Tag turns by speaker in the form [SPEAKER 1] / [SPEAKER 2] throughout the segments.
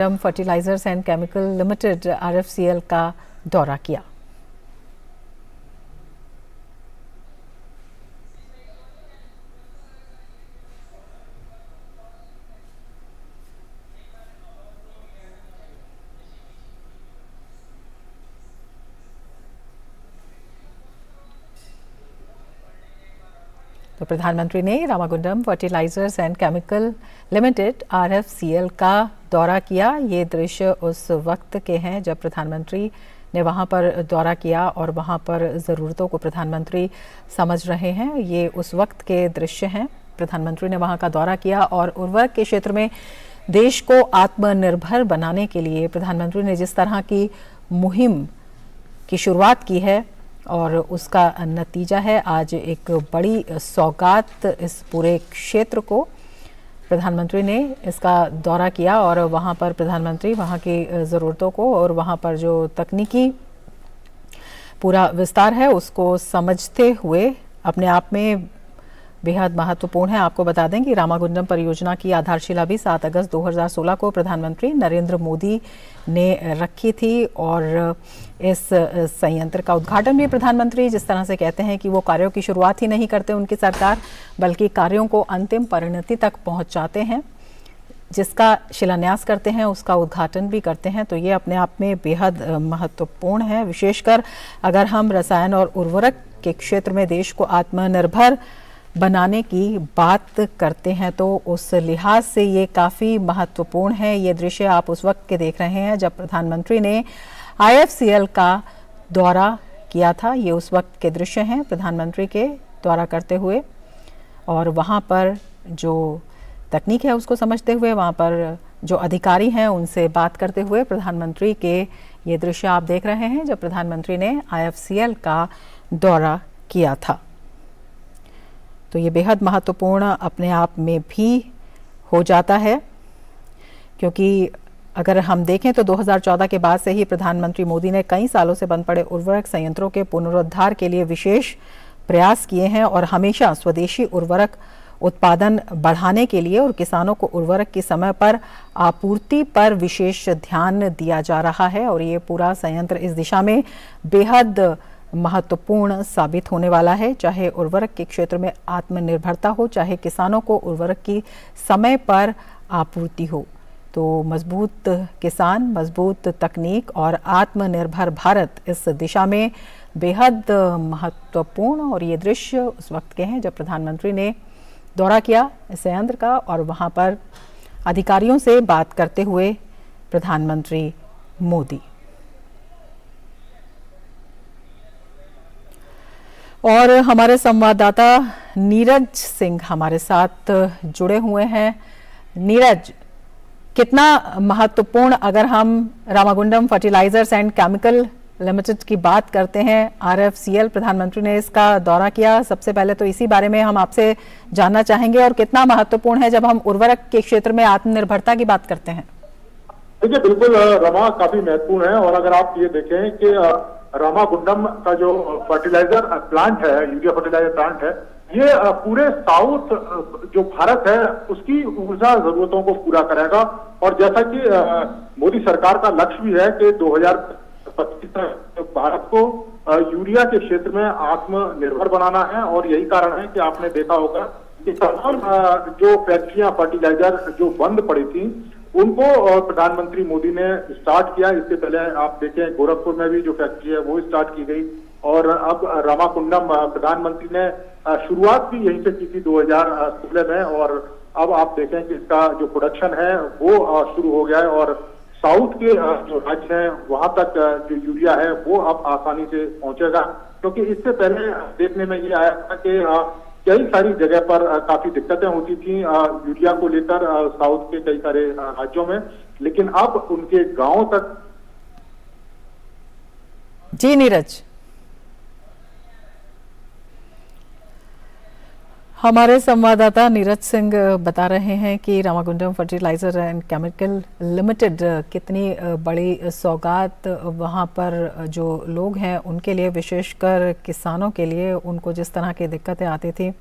[SPEAKER 1] Fertilisers and chemical limited RFCL का दौरा किया। तो प्रधानमंत्री ने Ramagundam fertilizers and chemical limited RFCL का दौरा किया। ये दृश्य उस वक्त के हैं जब प्रधानमंत्री ने वहां पर दौरा किया और वहां पर ज़रूरतों को प्रधानमंत्री समझ रहे हैं। ये उस वक्त के दृश्य हैं। प्रधानमंत्री ने वहां का दौरा किया और उर्वरक के क्षेत्र में देश को आत्मनिर्भर बनाने के लिए प्रधानमंत्री ने जिस तरह की मुहिम की शुरुआत की है और उसका नतीजा है आज एक बड़ी सौगात इस पूरे क्षेत्र को। प्रधानमंत्री ने इसका दौरा किया और वहां पर प्रधानमंत्री वहां की ज़रूरतों को और वहां पर जो तकनीकी पूरा विस्तार है उसको समझते हुए अपने आप में बेहद महत्वपूर्ण है। आपको बता दें कि रामागुंडम परियोजना की आधारशिला भी 7 अगस्त 2016 को प्रधानमंत्री नरेंद्र मोदी ने रखी थी और इस संयंत्र का उद्घाटन भी प्रधानमंत्री जिस तरह से कहते हैं कि वो कार्यों की शुरुआत ही नहीं करते उनकी सरकार, बल्कि कार्यों को अंतिम परिणति तक पहुंचाते हैं। जिसका शिलान्यास करते हैं उसका उद्घाटन भी करते हैं। तो ये अपने आप में बेहद महत्वपूर्ण है, विशेषकर अगर हम रसायन और उर्वरक के क्षेत्र में देश को आत्मनिर्भर बनाने की बात करते हैं तो उस लिहाज से ये काफ़ी महत्वपूर्ण है। ये दृश्य आप उस वक्त के देख रहे हैं जब प्रधानमंत्री ने आईएफसीएल का दौरा किया था। ये उस वक्त के दृश्य हैं प्रधानमंत्री के दौरा करते हुए और वहाँ पर जो तकनीक है उसको समझते हुए वहाँ पर जो अधिकारी हैं उनसे बात करते हुए प्रधानमंत्री के ये दृश्य आप देख रहे हैं जब प्रधानमंत्री ने आईएफसीएल का दौरा किया था। तो ये बेहद महत्वपूर्ण अपने आप में भी हो जाता है, क्योंकि अगर हम देखें तो 2014 के बाद से ही प्रधानमंत्री मोदी ने कई सालों से बंद पड़े उर्वरक संयंत्रों के पुनरुद्धार के लिए विशेष प्रयास किए हैं और हमेशा स्वदेशी उर्वरक उत्पादन बढ़ाने के लिए और किसानों को उर्वरक की समय पर आपूर्ति पर विशेष ध्यान दिया जा रहा है। और ये पूरा संयंत्र इस दिशा में बेहद महत्वपूर्ण साबित होने वाला है, चाहे उर्वरक के क्षेत्र में आत्मनिर्भरता हो, चाहे किसानों को उर्वरक की समय पर आपूर्ति हो। तो मजबूत किसान, मजबूत तकनीक और आत्मनिर्भर भारत इस दिशा में बेहद महत्वपूर्ण। और ये दृश्य उस वक्त के हैं जब प्रधानमंत्री ने दौरा किया इस संयंत्र का और वहाँ पर अधिकारियों से बात करते हुए प्रधानमंत्री मोदी। और हमारे संवाददाता नीरज सिंह हमारे साथ जुड़े हुए हैं। नीरज, कितना महत्वपूर्ण अगर हम Ramagundam fertilizers and chemical limited की बात करते हैं, आरएफसीएल प्रधानमंत्री ने इसका दौरा किया, सबसे पहले तो इसी बारे में हम आपसे जानना चाहेंगे और कितना महत्वपूर्ण है जब हम उर्वरक के क्षेत्र में आत्मनिर्भरता की बात करते हैं।
[SPEAKER 2] देखिए, बिल्कुल रमा काफी महत्वपूर्ण है। और अगर आप ये देखें कि रामागुंडम का जो फर्टिलाइजर प्लांट है, यूरिया फर्टिलाइजर प्लांट है, ये पूरे साउथ जो भारत है उसकी ऊर्जा जरूरतों को पूरा करेगा। और जैसा कि मोदी सरकार का लक्ष्य भी है कि 2025 तक भारत को यूरिया के क्षेत्र में आत्मनिर्भर बनाना है। और यही कारण है कि आपने देखा होगा कि तमाम जो फैक्ट्रियां फर्टिलाइजर जो बंद पड़ी थी उनको प्रधानमंत्री मोदी ने स्टार्ट किया। इससे पहले आप देखें गोरखपुर में भी जो फैक्ट्री है वो स्टार्ट की गई और अब रामाकुंडम प्रधानमंत्री ने शुरुआत भी यहीं से की थी 2016 में। और अब आप देखें कि इसका जो प्रोडक्शन है वो शुरू हो गया है और साउथ के जो राज्य हैं वहां तक जो यूरिया है वो अब आसानी से पहुंचेगा। क्योंकि इससे पहले देखने में ये आया था कि कई सारी जगह पर काफी दिक्कतें होती थी यूरिया को लेकर साउथ के कई सारे राज्यों में, लेकिन अब उनके गांवों तक।
[SPEAKER 1] जी नीरज, हमारे संवाददाता नीरज सिंह बता रहे हैं कि Ramagundam fertilizer and chemical limited कितनी बड़ी सौगात वहां पर जो लोग हैं उनके लिए, विशेषकर किसानों के लिए, उनको जिस तरह की दिक्कतें आती थी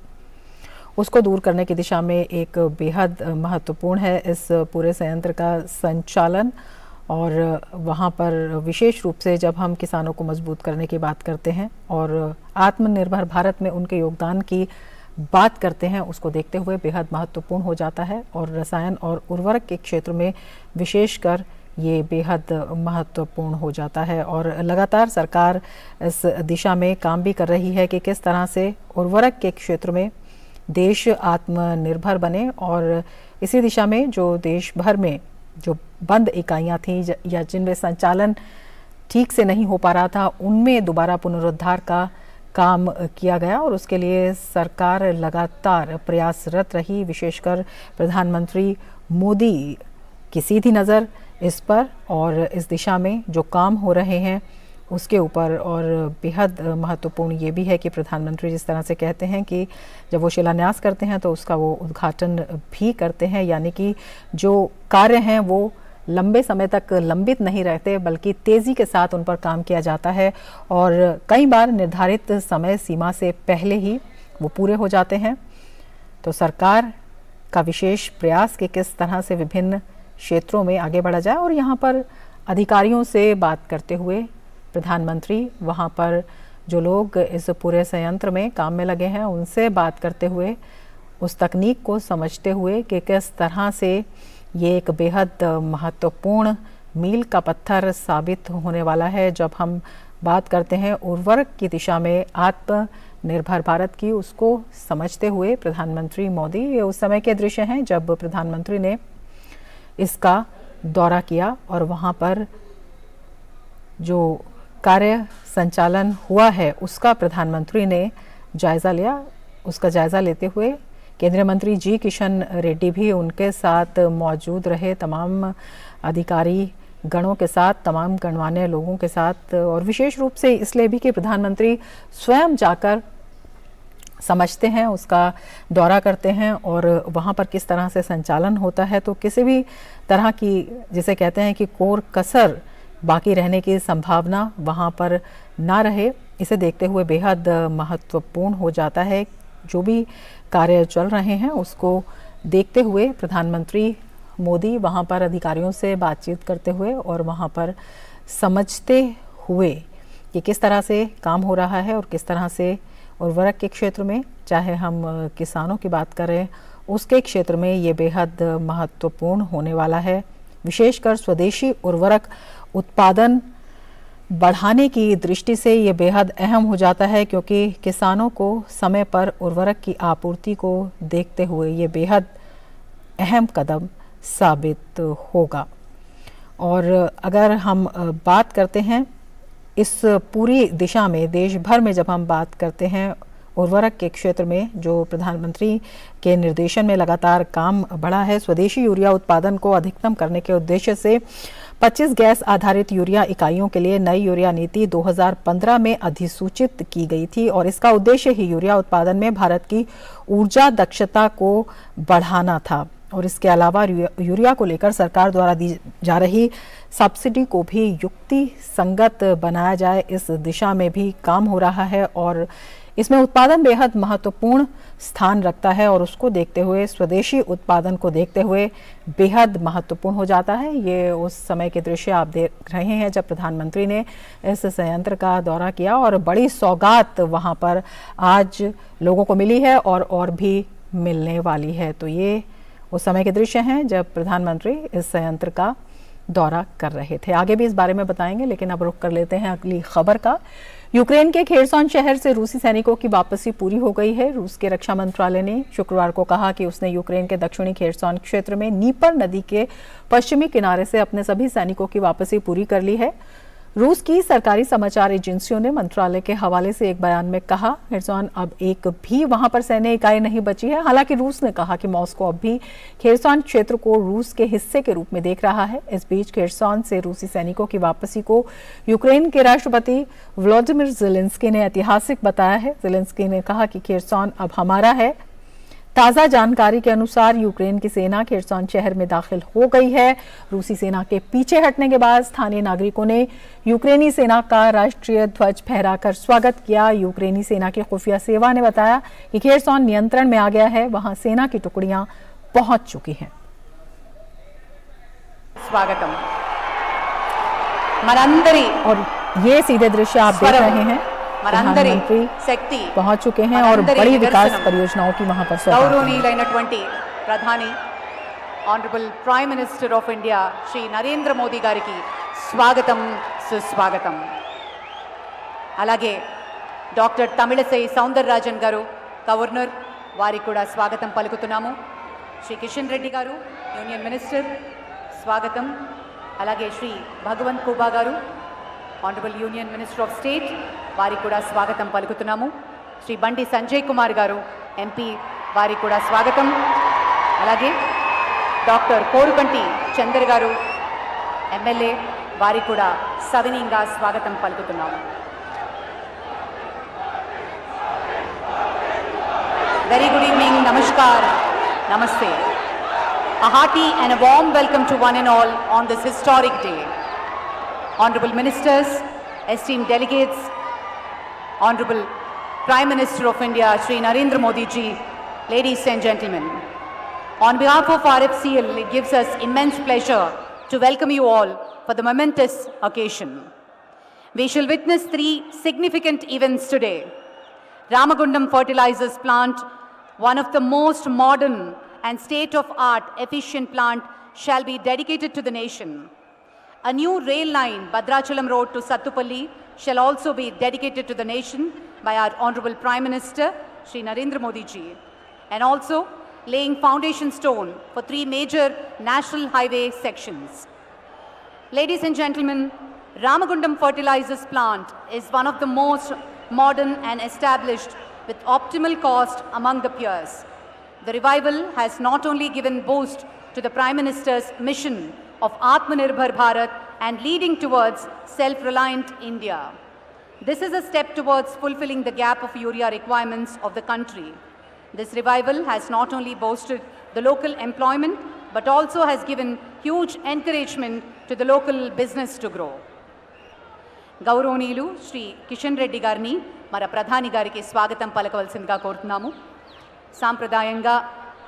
[SPEAKER 1] उसको दूर करने की दिशा में एक बेहद महत्वपूर्ण है इस पूरे संयंत्र का संचालन। और वहाँ पर विशेष रूप से जब हम किसानों को मजबूत करने की बात करते हैं और आत्मनिर्भर भारत में उनके योगदान की बात करते हैं, उसको देखते हुए बेहद महत्वपूर्ण हो जाता है। और रसायन और उर्वरक के क्षेत्र में विशेषकर ये बेहद महत्वपूर्ण हो जाता है। और लगातार सरकार इस दिशा में काम भी कर रही है कि किस तरह से उर्वरक के क्षेत्र में देश आत्मनिर्भर बने। और इसी दिशा में जो देश भर में जो बंद इकाइयाँ थीं या जिनमें संचालन ठीक से नहीं हो पा रहा था, उनमें दोबारा पुनरुद्धार का काम किया गया और उसके लिए सरकार लगातार प्रयासरत रही। विशेषकर प्रधानमंत्री मोदी की सीधी नज़र इस पर और इस दिशा में जो काम हो रहे हैं उसके ऊपर। और बेहद महत्वपूर्ण ये भी है कि प्रधानमंत्री जिस तरह से कहते हैं कि जब वो शिलान्यास करते हैं तो उसका वो उद्घाटन भी करते हैं, यानी कि जो कार्य हैं वो लंबे समय तक लंबित नहीं रहते बल्कि तेज़ी के साथ उन पर काम किया जाता है और कई बार निर्धारित समय सीमा से पहले ही वो पूरे हो जाते हैं। तो सरकार का विशेष प्रयास कि किस तरह से विभिन्न क्षेत्रों में आगे बढ़ा जाए। और यहाँ पर अधिकारियों से बात करते हुए प्रधानमंत्री वहाँ पर जो लोग इस पूरे संयंत्र में काम में लगे हैं उनसे बात करते हुए उस तकनीक को समझते हुए कि किस तरह से ये एक बेहद महत्वपूर्ण मील का पत्थर साबित होने वाला है। जब हम बात करते हैं उर्वरक की दिशा में आत्मनिर्भर भारत की, उसको समझते हुए प्रधानमंत्री मोदी, ये उस समय के दृश्य हैं जब प्रधानमंत्री ने इसका दौरा किया और वहाँ पर जो कार्य संचालन हुआ है उसका प्रधानमंत्री ने जायज़ा लिया। उसका जायज़ा लेते हुए केंद्रीय मंत्री जी किशन रेड्डी भी उनके साथ मौजूद रहे, तमाम अधिकारी गणों के साथ, तमाम गणमान्य लोगों के साथ। और विशेष रूप से इसलिए भी कि प्रधानमंत्री स्वयं जाकर समझते हैं, उसका दौरा करते हैं और वहाँ पर किस तरह से संचालन होता है। तो किसी भी तरह की, जिसे कहते हैं कि कोर कसर बाकी रहने की संभावना वहाँ पर ना रहे, इसे देखते हुए बेहद महत्वपूर्ण हो जाता है। जो भी कार्य चल रहे हैं उसको देखते हुए प्रधानमंत्री मोदी वहाँ पर अधिकारियों से बातचीत करते हुए और वहाँ पर समझते हुए कि किस तरह से काम हो रहा है और किस तरह से उर्वरक के क्षेत्र में, चाहे हम किसानों की बात करें उसके क्षेत्र में, ये बेहद महत्वपूर्ण होने वाला है। विशेषकर स्वदेशी उर्वरक उत्पादन बढ़ाने की दृष्टि से ये बेहद अहम हो जाता है, क्योंकि किसानों को समय पर उर्वरक की आपूर्ति को देखते हुए ये बेहद अहम कदम साबित होगा। और अगर हम बात करते हैं इस पूरी दिशा में, देश भर में जब हम बात करते हैं उर्वरक के क्षेत्र में, जो प्रधानमंत्री के निर्देशन में लगातार काम बढ़ा है, स्वदेशी यूरिया उत्पादन को अधिकतम करने के उद्देश्य से 25 गैस आधारित यूरिया इकाइयों के लिए नई यूरिया नीति 2015 में अधिसूचित की गई थी और इसका उद्देश्य ही यूरिया उत्पादन में भारत की ऊर्जा दक्षता को बढ़ाना था। और इसके अलावा यूरिया को लेकर सरकार द्वारा दी जा रही सब्सिडी को भी युक्ति संगत बनाया जाए, इस दिशा में भी काम हो रहा है। और इसमें उत्पादन बेहद महत्वपूर्ण स्थान रखता है और उसको देखते हुए, स्वदेशी उत्पादन को देखते हुए बेहद महत्वपूर्ण हो जाता है। ये उस समय के दृश्य आप देख रहे हैं जब प्रधानमंत्री ने इस संयंत्र का दौरा किया और बड़ी सौगात वहाँ पर आज लोगों को मिली है और भी मिलने वाली है। तो ये उस समय के दृश्य हैं जब प्रधानमंत्री इस संयंत्र का दौरा कर रहे थे। आगे भी इस बारे में बताएंगे, लेकिन अब रुक कर लेते हैं अगली खबर का। यूक्रेन के खेरसॉन शहर से रूसी सैनिकों की वापसी पूरी हो गई है। रूस के रक्षा मंत्रालय ने शुक्रवार को कहा कि उसने यूक्रेन के दक्षिणी खेरसॉन क्षेत्र में नीपर नदी के पश्चिमी किनारे से अपने सभी सैनिकों की वापसी पूरी कर ली है। रूस की सरकारी समाचार एजेंसियों ने मंत्रालय के हवाले से एक बयान में कहा, खेरसॉन अब एक भी वहां पर सैन्य इकाई नहीं बची है। हालांकि रूस ने कहा कि मॉस्को अब भी खेरसॉन क्षेत्र को रूस के हिस्से के रूप में देख रहा है। इस बीच खेरसॉन से रूसी सैनिकों की वापसी को यूक्रेन के राष्ट्रपति वोलोदिमीर ज़ेलेंस्की ने ऐतिहासिक बताया है। ज़ेलेंस्की ने कहा कि खेरसॉन अब हमारा है। ताज़ा जानकारी के अनुसार यूक्रेन की सेना खेरसॉन शहर में दाखिल हो गई है। रूसी सेना के पीछे हटने के बाद स्थानीय नागरिकों ने यूक्रेनी सेना का राष्ट्रीय ध्वज फहराकर स्वागत किया। यूक्रेनी सेना की खुफिया सेवा ने बताया कि खेरसॉन नियंत्रण में आ गया है, वहां सेना की टुकड़ियां पहुंच चुकी हैं।
[SPEAKER 3] स्वागतम मरंदरी
[SPEAKER 1] और ये सीधे दृश्य आप देख रहे हैं।
[SPEAKER 3] प्रधानमंत्री शक्ति
[SPEAKER 1] पहुंच चुके हैं और बड़ी विकास परियोजनाओं की वहां पर
[SPEAKER 3] गौरवनीयुलैनटुवंटि प्रधानी honourable prime minister of India Shri Narendra Modi गारिकी स्वागतम सुस्वागतम। అలాగే డాక్టర్ తమిళసై సౌందరరాజన్ గారు గవర్నర్ వారికి కూడా స్వాగతం పలుకుతున్నాము। శ్రీ కిషన్ రెడ్డి గారు యూనియన్ మినిస్టర్ స్వాగతం। అలాగే శ్రీ భగవంత్ కుబా గారు honourable union minister of state వారికి కూడా స్వాగతం పలుకుతున్నాము। శ్రీ బండి సంజయ్ కుమార్ గారు ఎంపీ వారికి కూడా స్వాగతం। అలాగే డాక్టర్ కోరుకంటి చందర్ గారు ఎమ్మెల్యే వారికి కూడా సవినీయంగా స్వాగతం పలుకుతున్నాము। వెరీ గుడ్ ఈవినింగ్, నమస్కార్, నమస్తే. A hearty and a warm welcome to one and all on this historic day. Honorable Ministers, esteemed delegates, Honorable Prime Minister of India, Shri Narendra Modi ji, ladies and gentlemen. On behalf of RFCL, it gives us immense pleasure to welcome you all for the momentous occasion. We shall witness 3 significant events today. Ramagundam Fertilizers Plant, one of the most modern and state-of-art efficient plant, shall be dedicated to the nation. A new rail line, Bhadrachalam Road to Sattupalli, shall also be dedicated to the nation by our Honorable Prime Minister, Shri Narendra Modi ji, and also laying foundation stone for 3 major national highway sections. Ladies and gentlemen, Ramagundam Fertilizers Plant is one of the most modern and established with optimal cost among the peers. The revival has not only given boost to the Prime Minister's mission of Atmanirbhar Bharat and leading towards self-reliant India. This is a step towards fulfilling the gap of urea requirements of the country. This revival has not only boosted the local employment but also has given huge encouragement to the local business to grow. గౌరవనీయులు శ్రీ కిషన్ రెడ్డి గారిని మన ప్రధాని గారికి స్వాగతం పలకవలసిందిగా కోరుతున్నాము. సాంప్రదాయంగా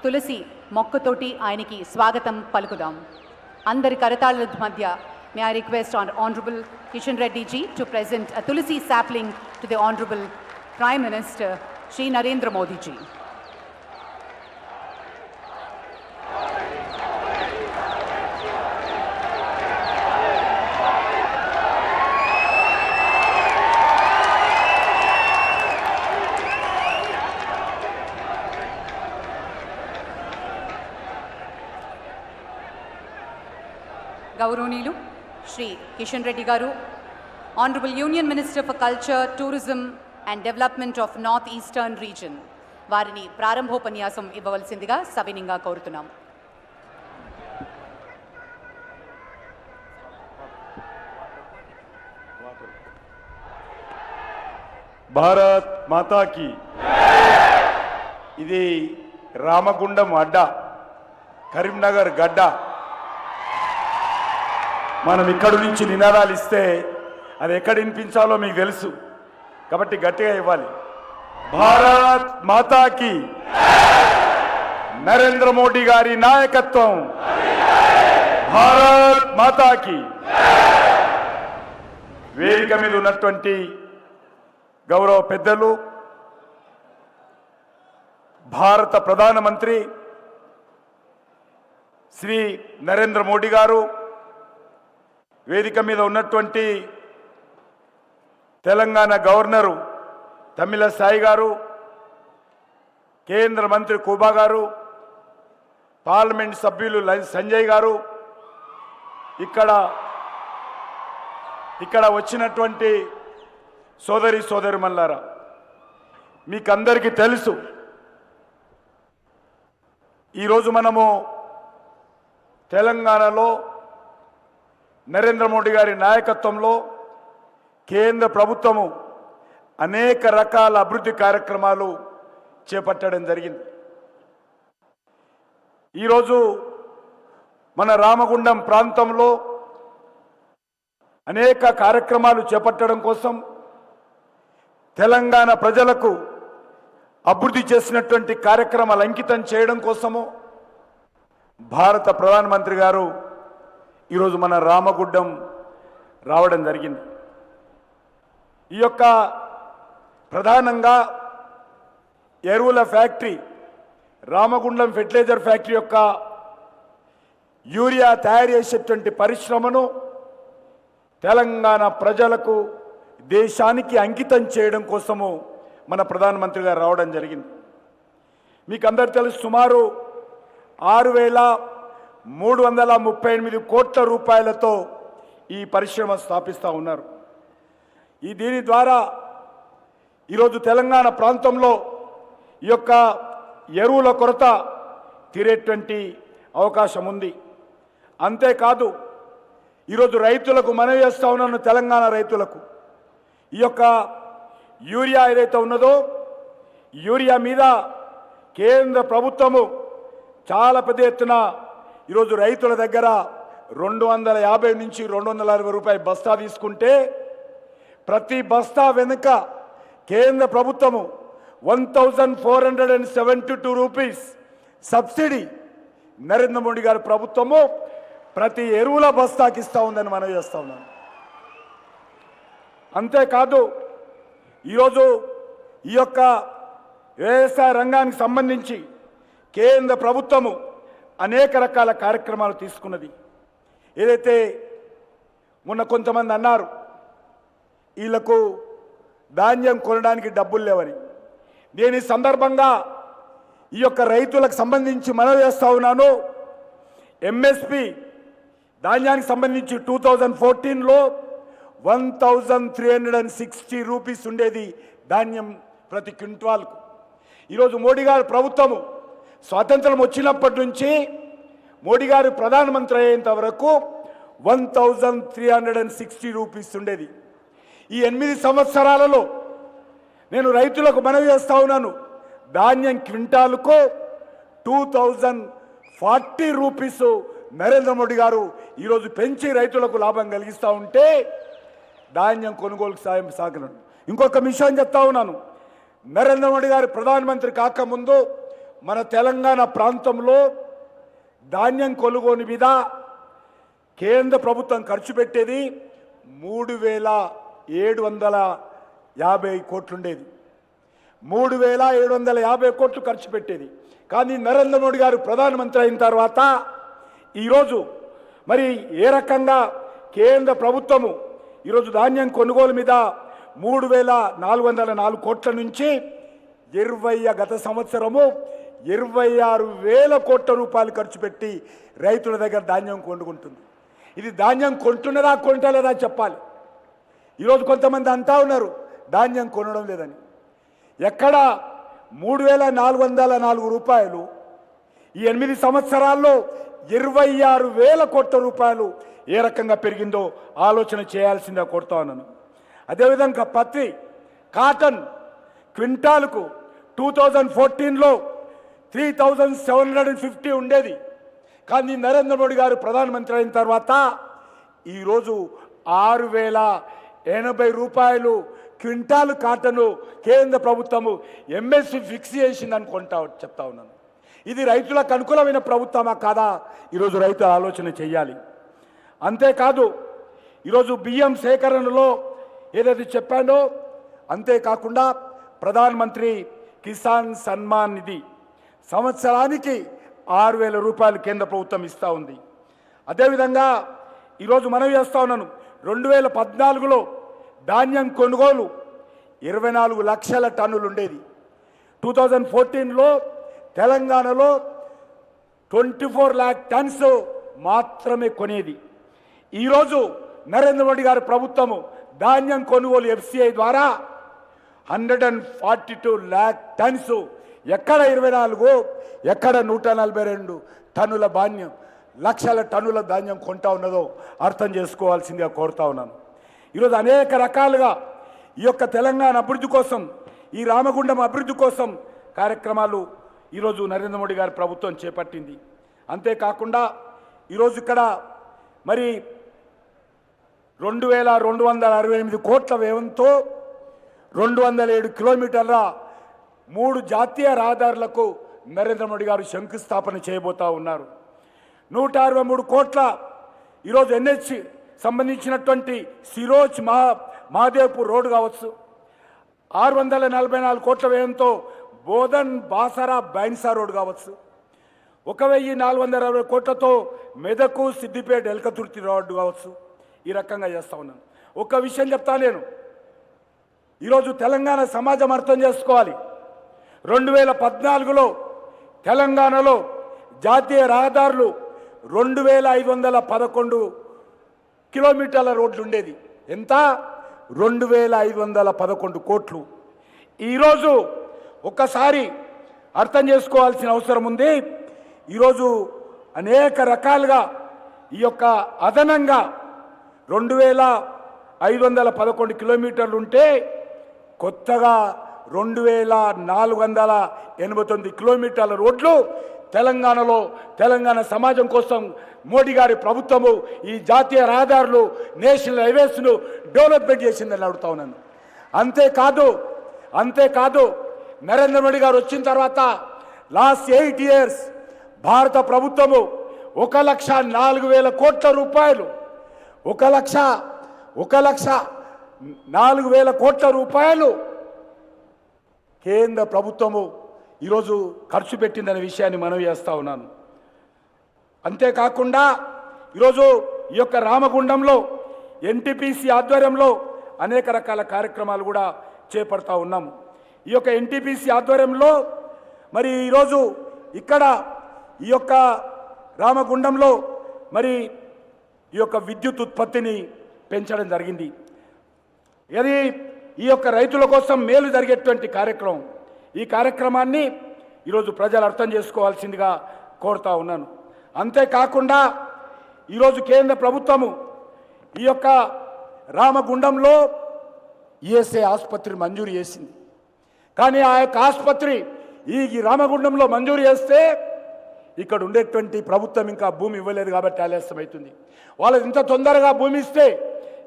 [SPEAKER 3] తులసి మొక్కతోటి ఆయనకి స్వాగతం పలుకుదాం. అందరి కరతాళ మధ్య may I request honourable Kishan Reddy ji to present a tulsi sapling to the honourable prime minister Shri Narendra Modi ji. గౌరవనీయులు Shri Kishan Reddy garu honourable union minister for culture, tourism and development of north eastern region వారిని ప్రారంభోపన్యాసం ఇవ్వవలసిందిగా సవినీయంగా కోరుతున్నాం.
[SPEAKER 4] భారత్ మాతాకి. ఇది రామగుండం అడ్డ, కరీంనగర్ గడ్డ. మనం ఇక్కడి నుంచి నినాదాలు ఇస్తే అది ఎక్కడ వినిపించాలో మీకు తెలుసు కాబట్టి గట్టిగా ఇవ్వాలి. భారత్ మాతాకి, నరేంద్ర మోడీ గారి నాయకత్వం, భారత్ మాతాకి. వేదిక మీద ఉన్నటువంటి గౌరవ పెద్దలు, భారత ప్రధానమంత్రి శ్రీ నరేంద్ర మోడీ గారు, వేదిక మీద ఉన్నటువంటి తెలంగాణ గవర్నరు తమిళసై గారు, కేంద్ర మంత్రి కుబా గారు, పార్లమెంట్ సభ్యులు సంజయ్ గారు, ఇక్కడ వచ్చినటువంటి సోదరిమణులారా, మీకందరికీ తెలుసు ఈరోజు మనము తెలంగాణలో నరేంద్ర మోడీ గారి నాయకత్వంలో కేంద్ర ప్రభుత్వము అనేక రకాల అభివృద్ధి కార్యక్రమాలు చేపట్టడం జరిగింది. ఈరోజు మన రామగుండం ప్రాంతంలో అనేక కార్యక్రమాలు చేపట్టడం కోసం తెలంగాణ ప్రజలకు అభివృద్ధి చేసినటువంటి కార్యక్రమాలు అంకితం చేయడం కోసము భారత ప్రధానమంత్రి గారు ఈరోజు మన రామగుండం రావడం జరిగింది. ఈ యొక్క ప్రధానంగా ఎరువుల ఫ్యాక్టరీ రామగుండం ఫెర్టిలైజర్ ఫ్యాక్టరీ యొక్క యూరియా తయారు చేసేటువంటి పరిశ్రమను తెలంగాణ ప్రజలకు దేశానికి అంకితం చేయడం కోసము మన ప్రధానమంత్రి గారు రావడం జరిగింది. మీకు అందరు తెలుసు, సుమారు 6,338 కోట్ల రూపాయలతో ఈ పరిశ్రమ స్థాపిస్తూ ఉన్నారు. దీని ద్వారా ఈరోజు తెలంగాణ ప్రాంతంలో ఈ యొక్క ఎరువుల కొరత తీరేటువంటి అవకాశం ఉంది. అంతేకాదు ఈరోజు రైతులకు మనవి చేస్తూ ఉన్నాను, తెలంగాణ రైతులకు ఈ యొక్క యూరియా ఏదైతే ఉన్నదో యూరియా మీద కేంద్ర ప్రభుత్వము చాలా పెద్ద ఎత్తున ఈరోజు రైతుల దగ్గర 250 నుంచి 260 రూపాయల బస్తా తీసుకుంటే ప్రతి బస్తా వెనుక కేంద్ర ప్రభుత్వము 1,472 రూపీస్ సబ్సిడీ నరేంద్ర మోడీ గారి ప్రభుత్వము ప్రతి ఎరువుల బస్తాకి ఇస్తూ ఉందని మనం చేస్తూ ఉన్నాం. అంతేకాదు ఈరోజు ఈ యొక్క వ్యవసాయ రంగానికి సంబంధించి కేంద్ర ప్రభుత్వము అనేక రకాల కార్యక్రమాలు తీసుకున్నది. ఏదైతే మొన్న కొంతమంది అన్నారు వీళ్లకు ధాన్యం కొనడానికి డబ్బులు లేవని, నేను ఈ సందర్భంగా ఈ యొక్క రైతులకు సంబంధించి మనవి చేస్తూ ఉన్నాను. ఎంఎస్పి ధాన్యానికి సంబంధించి 2014లో 1,360 రూపీస్ ఉండేది ధాన్యం ప్రతి క్వింటాల్కు. ఈరోజు మోడీ గారి ప్రభుత్వము స్వాతంత్రం వచ్చినప్పటి నుంచి మోడీ గారు ప్రధానమంత్రి అయ్యేంత వరకు 1,360 రూపీస్ ఉండేది. ఈ 8 సంవత్సరాలలో నేను రైతులకు మనవి చేస్తూ ఉన్నాను, ధాన్యం క్వింటాల్కు 2,040 రూపీస్ నరేంద్ర మోడీ గారు ఈరోజు పెంచి రైతులకు లాభం కలిగిస్తూ ఉంటే ధాన్యం కొనుగోలుకు సాయం సాగలను. ఇంకొక విషయం చెప్తా ఉన్నాను, నరేంద్ర మోడీ గారు ప్రధానమంత్రి కాకముందు మన తెలంగాణ ప్రాంతంలో ధాన్యం కొనుగోలు మీద కేంద్ర ప్రభుత్వం ఖర్చు పెట్టేది 3,750 కోట్లు ఉండేది. 3,750 కోట్లు ఖర్చు పెట్టేది. కానీ నరేంద్ర మోడీ గారు ప్రధానమంత్రి అయిన తర్వాత ఈరోజు మరి ఏ రకంగా కేంద్ర ప్రభుత్వము ఈరోజు ధాన్యం కొనుగోలు మీద 3,404 కోట్ల నుంచి గత సంవత్సరము 26,000 కోట్ల రూపాయలు ఖర్చు పెట్టి రైతుల దగ్గర ధాన్యం కొనుక్కుంటుంది. ఇది ధాన్యం కొంటున్నదా కొంటలేదా చెప్పాలి. ఈరోజు కొంతమంది అంటా ఉన్నారు ధాన్యం కొనడం లేదని. ఎక్కడ 3,404 రూపాయలు ఈ 8 సంవత్సరాల్లో 26,000 కోట్ల రూపాయలు ఏ రకంగా పెరిగిందో ఆలోచన చేయాల్సిందిగా కోరుతా ఉన్నాను. అదేవిధంగా పత్తి కాటన్ క్వింటాల్కు 2014లో 3,750 ఉండేది. కానీ నరేంద్ర మోడీ గారు ప్రధానమంత్రి అయిన తర్వాత ఈరోజు 6,080 రూపాయలు క్వింటాల్ కాటను కేంద్ర ప్రభుత్వము ఎంఎస్పి ఫిక్స్ చేసిందని చెప్తా ఉన్నాను. ఇది రైతులకు అనుకూలమైన ప్రభుత్వమా కాదా ఈరోజు రైతు ఆలోచన చేయాలి. అంతేకాదు ఈరోజు బియ్యం సేకరణలో ఏదైతే చెప్పానో అంతేకాకుండా ప్రధానమంత్రి కిసాన్ సన్మాన్ నిధి సంవత్సరానికి 6,000 రూపాయలు కేంద్ర ప్రభుత్వం ఇస్తూ ఉంది. అదేవిధంగా ఈరోజు మనవి చేస్తూ ఉన్నాను, 2014లో ధాన్యం కొనుగోలు 24 లక్షల టన్నులు ఉండేది. 2014లో తెలంగాణలో 24 lakh టన్స్ మాత్రమే కొనేది. ఈరోజు నరేంద్ర మోడీ గారి ప్రభుత్వము ధాన్యం కొనుగోలు ఎఫ్సిఐ ద్వారా 142 lakh టన్స్, ఎక్కడ 24 ఎక్కడ 142 టన్నుల ధాన్యం లక్షల టన్నుల ధాన్యం కొంటా ఉన్నదో అర్థం చేసుకోవాల్సిందిగా కోరుతా ఉన్నాను. ఈరోజు అనేక రకాలుగా ఈ యొక్క తెలంగాణ అభివృద్ధి కోసం, ఈ రామగుండం అభివృద్ధి కోసం కార్యక్రమాలు ఈరోజు నరేంద్ర మోడీ గారి ప్రభుత్వం చేపట్టింది. అంతేకాకుండా ఈరోజు ఇక్కడ మరి 2268 కోట్ల వ్యయంతో 207 కిలోమీటర్ల 3 జాతీయ రహదారులకు నరేంద్ర మోడీ గారు శంకుస్థాపన చేయబోతా ఉన్నారు. 163 కోట్ల ఈరోజు ఎన్హెచ్ సంబంధించినటువంటి సిరోజ్ మహాదేవ్పూర్ రోడ్డు కావచ్చు, 644 కోట్ల వ్యయంతో బోధన్ బాసరా బైన్సా రోడ్డు కావచ్చు, 1460 కోట్లతో మెదకు సిద్దిపేట ఎల్కతుర్తి రోడ్డు కావచ్చు. ఈ రకంగా చేస్తూ ఉన్నాను. ఒక విషయం చెప్తా, నేను ఈరోజు తెలంగాణ సమాజం అర్థం చేసుకోవాలి. 2014లో తెలంగాణలో జాతీయ రహదారులు 2511 కిలోమీటర్ల రోడ్లు ఉండేది. ఎంత? 2511 కోట్లు. ఈరోజు ఒక్కసారి అర్థం చేసుకోవాల్సిన అవసరం ఉంది. ఈరోజు అనేక రకాలుగా ఈ యొక్క అదనంగా 2511 కిలోమీటర్లు ఉంటే కొత్తగా 2489 కిలోమీటర్ల రోడ్లు తెలంగాణలో తెలంగాణ సమాజం కోసం మోడీ గారి ప్రభుత్వము ఈ జాతీయ రహదారులు నేషనల్ హైవేస్ను డెవలప్మెంట్ చేసిందని అడుగుతా ఉన్నాను. అంతేకాదు నరేంద్ర మోడీ గారు వచ్చిన తర్వాత లాస్ట్ 8 ఇయర్స్ భారత ప్రభుత్వము 1,04,000 కోట్ల రూపాయలు 1,04,000 కోట్ల రూపాయలు కేంద్ర ప్రభుత్వము ఈరోజు ఖర్చు పెట్టిందనే విషయాన్ని మనవి చేస్తూ ఉన్నాను. అంతేకాకుండా ఈరోజు ఈ యొక్క రామగుండంలో ఎన్టీపీసీ ఆధ్వర్యంలో అనేక రకాల కార్యక్రమాలు కూడా చేపడతా ఉన్నాము. ఈ యొక్క ఎన్టీపీసీ ఆధ్వర్యంలో మరి ఈరోజు ఇక్కడ ఈ యొక్క రామగుండంలో మరి ఈ యొక్క విద్యుత్ ఉత్పత్తిని పెంచడం జరిగింది. ఇది ఈ యొక్క రైతుల కోసం మేలు జరిగేటువంటి కార్యక్రమం. ఈ కార్యక్రమాన్ని ఈరోజు ప్రజలు అర్థం చేసుకోవాల్సిందిగా కోరుతా ఉన్నాను. అంతేకాకుండా ఈరోజు కేంద్ర ప్రభుత్వము ఈ యొక్క రామగుండంలో ఈఎస్ఐ ఆసుపత్రి మంజూరు చేసింది. కానీ ఆ యొక్క ఆసుపత్రి ఈ రామగుండంలో మంజూరు చేస్తే ఇక్కడ ఉండేటువంటి ప్రభుత్వం ఇంకా భూమి ఇవ్వలేదు కాబట్టి ఆలస్యం అవుతుంది. వాళ్ళకి ఇంత తొందరగా భూమి ఇస్తే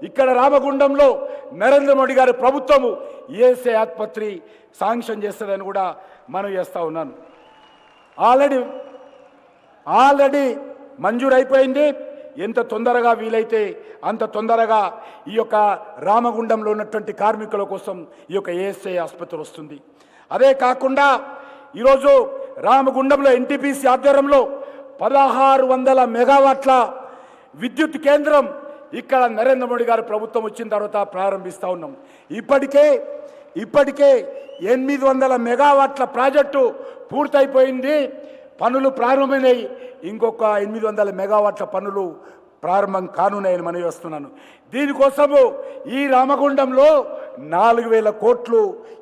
[SPEAKER 4] ఇక్కడ రామగుండంలో నరేంద్ర మోడీ గారి ప్రభుత్వము ఈఎస్ఐ ఆసుపత్రి శాంక్షన్ చేస్తుందని కూడా మనం చేస్తూ ఉన్నాను. ఆల్రెడీ మంజూరు అయిపోయింది. ఎంత తొందరగా వీలైతే అంత తొందరగా ఈ యొక్క రామగుండంలో ఉన్నటువంటి కార్మికుల కోసం ఈ యొక్క ఈఎస్ఐ ఆసుపత్రి వస్తుంది. అదే కాకుండా ఈరోజు రామగుండంలో ఎన్టీపీసీ ఆధ్వర్యంలో 1600 మెగావాట్ల విద్యుత్ కేంద్రం ఇక్కడ నరేంద్ర మోడీ గారి ప్రభుత్వం వచ్చిన తర్వాత ప్రారంభిస్తూ ఉన్నాం. ఇప్పటికే 800 మెగావాట్ల ప్రాజెక్టు పూర్తయిపోయింది, పనులు ప్రారంభమైనాయి. ఇంకొక 800 మెగావాట్ల పనులు ప్రారంభం కానున్నాయని మనం వస్తున్నాను. దీనికోసము ఈ రామగుండంలో 4,000 కోట్లు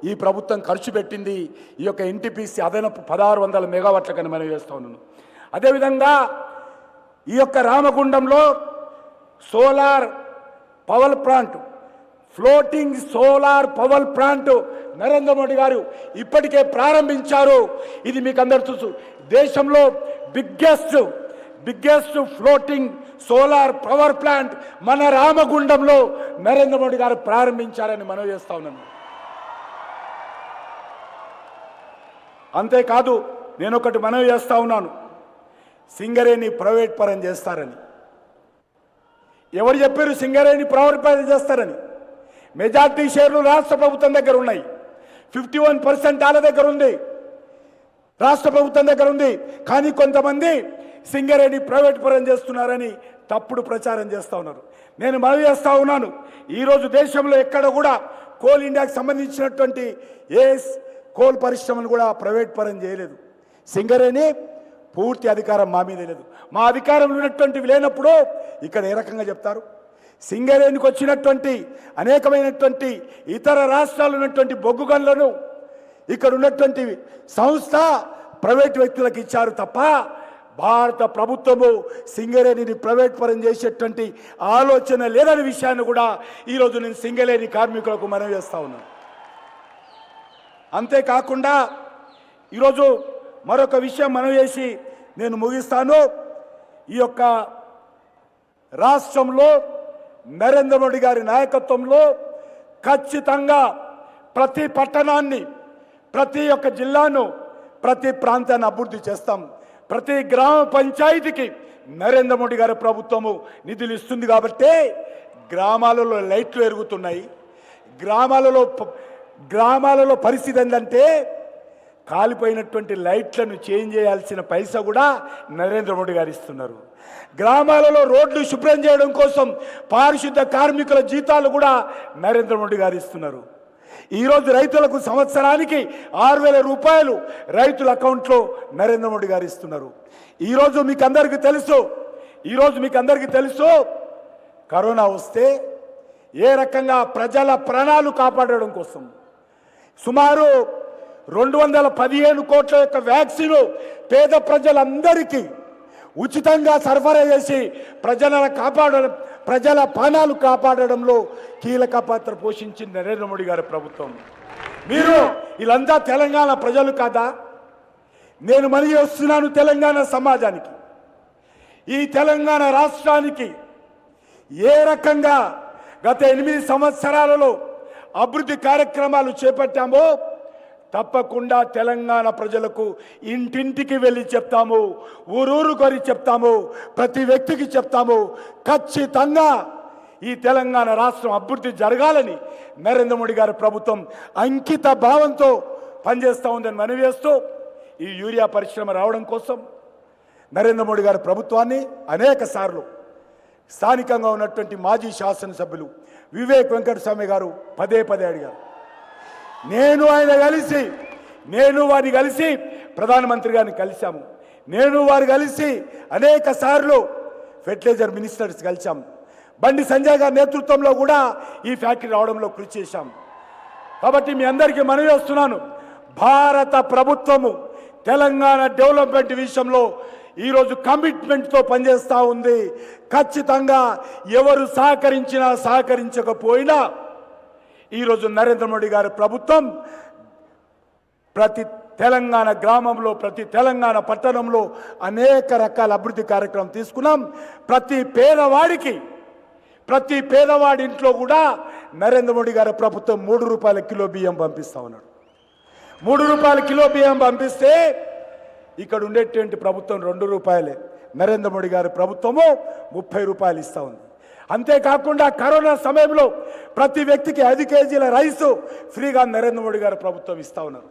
[SPEAKER 4] ఈ ప్రభుత్వం ఖర్చు పెట్టింది. ఈ యొక్క ఎన్టీపీసీ అదనపు 1600 మెగావాట్లకని మనం వేస్తూ ఉన్నాను. అదేవిధంగా ఈ యొక్క రామగుండంలో solar power plant, floating solar power plant Narendra Modi garu ఇప్పటికే ప్రారంభించారు. ఇది మీకు అందరూ తెలుసు. దేశంలో biggest floating solar power plant మన రామగుండంలో నరేంద్ర మోడీ గారు ప్రారంభించారని మనం చేస్తా ఉన్నాను. అంతేకాదు నేను ఒకటి మనవి చేస్తా ఉన్నాను, సింగరేణి ప్రైవేట్ పరం చేస్తారని. ఎవరు చెప్పారు సింగరేణి ప్రైవేట్ పరం చేస్తారని? మెజార్టీ షేర్లు రాష్ట్ర ప్రభుత్వం దగ్గర ఉన్నాయి. 51% వాళ్ళ దగ్గర ఉంది, రాష్ట్ర ప్రభుత్వం దగ్గర ఉంది. కానీ కొంతమంది సింగరేణి ప్రైవేట్ పరం చేస్తున్నారని తప్పుడు ప్రచారం చేస్తూ ఉన్నారు. నేను మనవి చేస్తూ ఉన్నాను, ఈరోజు దేశంలో ఎక్కడ కూడా కోల్ ఇండియాకి సంబంధించినటువంటి కోల్ పరిశ్రమను కూడా ప్రైవేట్ పరం చేయలేదు. సింగరేణి పూర్తి అధికారం మా మీద లేదు. మా అధికారంలో ఉన్నటువంటివి లేనప్పుడు ఇక్కడ ఏ రకంగా చెప్తారు? సింగరేణికి వచ్చినటువంటి అనేకమైనటువంటి ఇతర రాష్ట్రాలు ఉన్నటువంటి బొగ్గు గనులను ఇక్కడ ఉన్నటువంటి సంస్థ ప్రైవేట్ వ్యక్తులకు ఇచ్చారు తప్ప భారత ప్రభుత్వము సింగరేణిని ప్రైవేట్ పరం చేసేటువంటి ఆలోచన లేదనే విషయాన్ని కూడా ఈరోజు నేను సింగరేణి కార్మికులకు మనవి చేస్తా ఉన్నాను. అంతేకాకుండా ఈరోజు మరొక విషయం మనవి చేసి నేను ముగిస్తాను. ఈ యొక్క రాష్ట్రంలో నరేంద్ర మోడీ గారి నాయకత్వంలో ఖచ్చితంగా ప్రతి పట్టణాన్ని, ప్రతి ఒక్క జిల్లాను, ప్రతి ప్రాంతాన్ని అభివృద్ధి చేస్తాం. ప్రతి గ్రామ పంచాయతీకి నరేంద్ర మోడీ గారి ప్రభుత్వము నిధులు ఇస్తుంది. కాబట్టి గ్రామాలలో లైట్లు ఎరుగుతున్నాయి. గ్రామాలలో పరిస్థితి ఏంటంటే కాలిపోయినటువంటి లైట్లను చేంజ్ చేయాల్సిన పైసా కూడా నరేంద్ర మోడీ గారు ఇస్తున్నారు. గ్రామాలలో రోడ్లు శుభ్రం చేయడం కోసం పారిశుద్ధ కార్మికుల జీతాలు కూడా నరేంద్ర మోడీ గారు ఇస్తున్నారు. ఈరోజు రైతులకు సంవత్సరానికి 6,000 రూపాయలు రైతుల అకౌంట్లో నరేంద్ర మోడీ గారు ఇస్తున్నారు. ఈరోజు మీకు అందరికీ తెలుసు కరోనా వస్తే ఏ రకంగా ప్రజల ప్రాణాలు కాపాడడం కోసం సుమారు 215 కోట్ల యొక్క వ్యాక్సిన్ పేద ప్రజలందరికీ ఉచితంగా సరఫరా చేసి ప్రజల ప్రాణాలు కాపాడడంలో కీలక పాత్ర పోషించింది నరేంద్ర మోడీ గారి ప్రభుత్వం. మీరు వీళ్ళంతా తెలంగాణ ప్రజలు కాదా? నేను మనవి వస్తున్నాను తెలంగాణ సమాజానికి, ఈ తెలంగాణ రాష్ట్రానికి ఏ రకంగా గత 8 సంవత్సరాలలో అభివృద్ధి కార్యక్రమాలు చేపట్టామో తప్పకుండా తెలంగాణ ప్రజలకు ఇంటింటికి వెళ్ళి చెప్తాము, ఊరూరు కొరి చెప్తాము, ప్రతి వ్యక్తికి చెప్తాము. ఖచ్చితంగా ఈ తెలంగాణ రాష్ట్రం అభివృద్ధి జరగాలని నరేంద్ర మోడీ గారి ప్రభుత్వం అంకిత భావంతో పనిచేస్తూ ఉందని మనవి చేస్తూ, ఈ యూరియా పరిశ్రమ రావడం కోసం నరేంద్ర మోడీ గారి ప్రభుత్వాన్ని అనేక సార్లు స్థానికంగా ఉన్నటువంటి మాజీ శాసనసభ్యులు వివేక్ వెంకటస్వామి గారు పదే అడిగారు. నేను వారిని కలిసి ప్రధానమంత్రి గారిని కలిశాము. వారు కలిసి అనేక సార్లు ఫెర్టిలైజర్ మినిస్టర్స్ కలిశాము. బండి సంజయ్ గారి నేతృత్వంలో కూడా ఈ ఫ్యాక్టరీ రావడంలో కృషి చేశాం. కాబట్టి మీ అందరికీ మనవి చేస్తున్నాను, భారత ప్రభుత్వము తెలంగాణ డెవలప్మెంట్ విషయంలో ఈరోజు కమిట్మెంట్తో పనిచేస్తూ ఉంది. ఖచ్చితంగా ఎవరు సహకరించకపోయినా ఈరోజు నరేంద్ర మోడీ గారి ప్రభుత్వం ప్రతి తెలంగాణ గ్రామంలో, ప్రతి తెలంగాణ పట్టణంలో అనేక రకాల అభివృద్ధి కార్యక్రమం తీసుకున్నాం. ప్రతి పేదవాడి ఇంట్లో కూడా నరేంద్ర మోడీ గారి ప్రభుత్వం 3 రూపాయల కిలో బియ్యం పంపిస్తా ఉన్నాడు. 3 రూపాయల కిలో బియ్యం పంపిస్తే ఇక్కడ ఉండేటువంటి ప్రభుత్వం 2 రూపాయలే. నరేంద్ర మోడీ గారి ప్రభుత్వము 30 రూపాయలు ఇస్తూ ఉంది. అంతేకాకుండా కరోనా సమయంలో ప్రతి వ్యక్తికి 5 కేజీల రైసు ఫ్రీగా నరేంద్ర మోడీ గారి ప్రభుత్వం ఇస్తూ ఉన్నారు.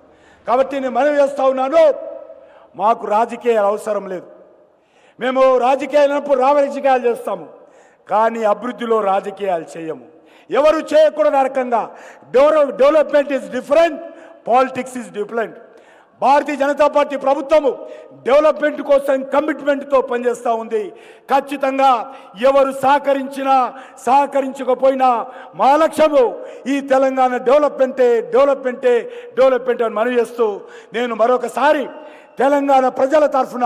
[SPEAKER 4] కాబట్టి నేను మనవి చేస్తూ ఉన్నాను, మాకు రాజకీయాలు అవసరం లేదు. మేము రాజకీయాలు రాజకీయాలు చేస్తాము, కానీ అభివృద్ధిలో రాజకీయాలు చేయము. ఎవరు చేయకూడని రకంగా development is different, politics is different. Bharatiya Janata party ప్రభుత్వము డెవలప్మెంట్ కోసం కమిట్మెంట్తో పనిచేస్తూ ఉంది. ఖచ్చితంగా ఎవరు సహకరించకపోయినా మా లక్ష్యము ఈ తెలంగాణ డెవలప్మెంట్ అని మనవి చేస్తూ, నేను మరొకసారి తెలంగాణ ప్రజల తరఫున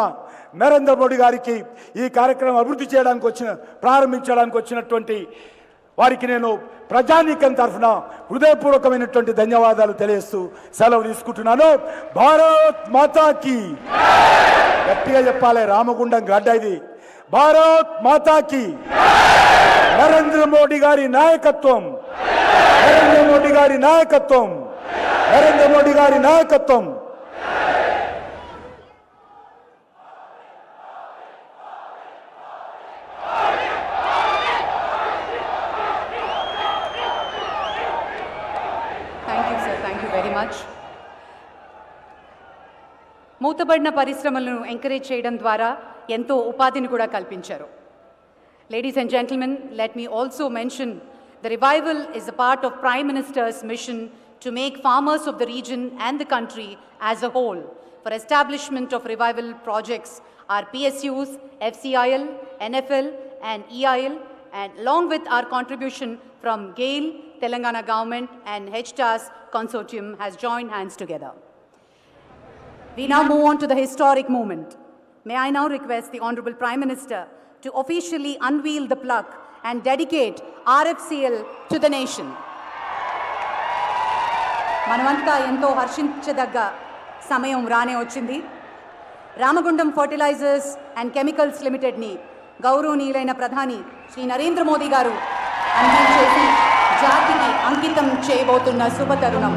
[SPEAKER 4] నరేంద్ర మోడీ గారికి ఈ కార్యక్రమం అభివృద్ధి ప్రారంభించడానికి వచ్చినటువంటి వారికి నేను ప్రజానీకం తరఫున హృదయపూర్వకమైనటువంటి ధన్యవాదాలు తెలియజేస్తూ సెలవు తీసుకుంటున్నాను. భారత్ మాతాకి, గట్టిగా చెప్పాలి, రామగుండం గడ్డ ఇది. భారత్ మాతాకి. నరేంద్ర మోడీ గారి నాయకత్వం, నరేంద్ర మోడీ గారి నాయకత్వం, నరేంద్ర మోడీ గారి నాయకత్వం.
[SPEAKER 3] మూతబడిన పరిశ్రమలను ఎంకరేజ్ చేయడం ద్వారా ఎంతో ఉపాధిని కూడా కల్పించారు. Ladies and gentlemen, let me also mention the revival is a part of Prime Minister's mission to make farmers of the region and the country as a whole. For establishment of revival projects are PSUs, FCIL, NFL and EIL, and along with our contribution from GAIL, Telangana government and HTAS consortium has joined hands together. We now move on to the historic moment. May I now request the Honorable Prime Minister to officially unveil the plug and dedicate RFCL to the nation. మనమంతా ఎంతో హర్షించదగ్గ సమయం రానే వచ్చింది. Ramagundam fertilisers and chemicals లిమిటెడ్ని గౌరవనీయులైన ప్రధాని శ్రీ నరేంద్ర మోదీ గారు అందించేసి జాతికి అంకితం చేయబోతున్న శుభతరుణం.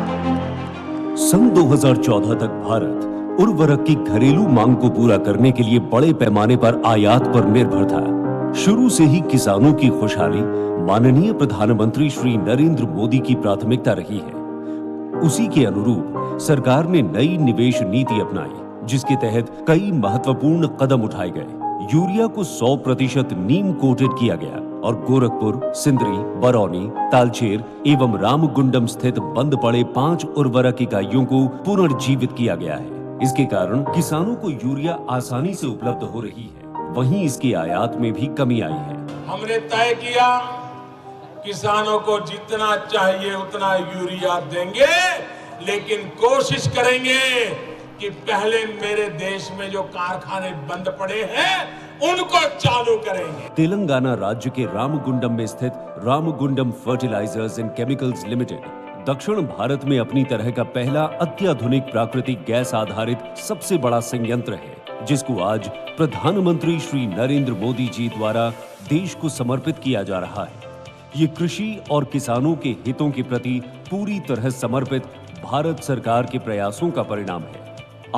[SPEAKER 5] सन 2014 तक भारत उर्वरक की घरेलू मांग को पूरा करने के लिए बड़े पैमाने पर आयात पर निर्भर था. शुरू से ही किसानों की खुशहाली माननीय प्रधानमंत्री श्री नरेंद्र मोदी की प्राथमिकता रही है. उसी के अनुरूप सरकार ने नई निवेश नीति अपनाई, जिसके तहत कई महत्वपूर्ण कदम उठाए गए. यूरिया को 100% नीम कोटेड किया गया और गोरखपुर, सिंदरी, बरौनी, तालचेर एवं रामगुंडम स्थित बंद पड़े 5 उर्वरक इकाइयों को पुनर्जीवित किया गया है. इसके कारण किसानों को यूरिया आसानी से उपलब्ध हो रही है. वहीं इसकी आयात में भी कमी आई है.
[SPEAKER 6] हमने तय किया किसानों को जितना चाहिए उतना यूरिया देंगे, लेकिन कोशिश करेंगे कि पहले मेरे देश में जो कारखाने बंद पड़े हैं उनको चालू करेंगे.
[SPEAKER 5] तेलंगाना राज्य के रामगुंडम में स्थित Ramagundam fertilizers and chemicals limited दक्षिण भारत में अपनी तरह का पहला अत्याधुनिक प्राकृतिक गैस आधारित सबसे बड़ा संयंत्र है, जिसको आज प्रधानमंत्री श्री नरेंद्र मोदी जी द्वारा देश को समर्पित किया जा रहा है. ये कृषि और किसानों के हितों के प्रति पूरी तरह समर्पित भारत सरकार के प्रयासों का परिणाम है.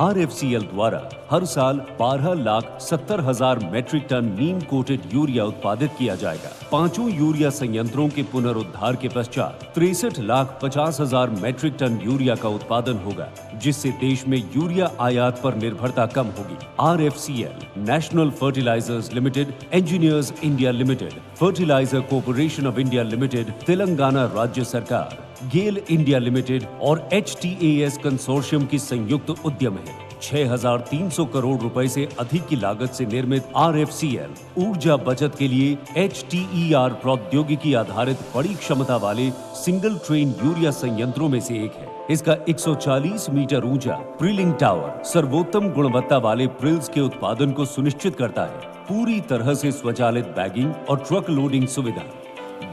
[SPEAKER 5] RFCL द्वारा हर साल 12,70,000 मेट्रिक टन नीम कोटेड यूरिया उत्पादित किया जाएगा. 5 यूरिया संयंत्रों के पुनरुद्धार के पश्चात 63,50,000 मेट्रिक टन यूरिया का उत्पादन होगा, जिससे देश में यूरिया आयात पर निर्भरता कम होगी. RFCL, national fertilizers limited, engineers India limited, fertilizer corporation of India limited, Telangana राज्य सरकार, गेल इंडिया लिमिटेड और HTAS कंसोर्शियम की संयुक्त उद्यम है. 6,300 करोड़ रुपए से अधिक की लागत से निर्मित RFCL ऊर्जा बचत के लिए HTER प्रौद्योगिकी आधारित बड़ी क्षमता वाले सिंगल ट्रेन यूरिया संयंत्रों में से एक है. इसका 140 मीटर ऊंचा प्रिलिंग टावर सर्वोत्तम गुणवत्ता वाले प्रिल्स के उत्पादन को सुनिश्चित करता है. पूरी तरह से स्वचालित बैगिंग और ट्रक लोडिंग सुविधा.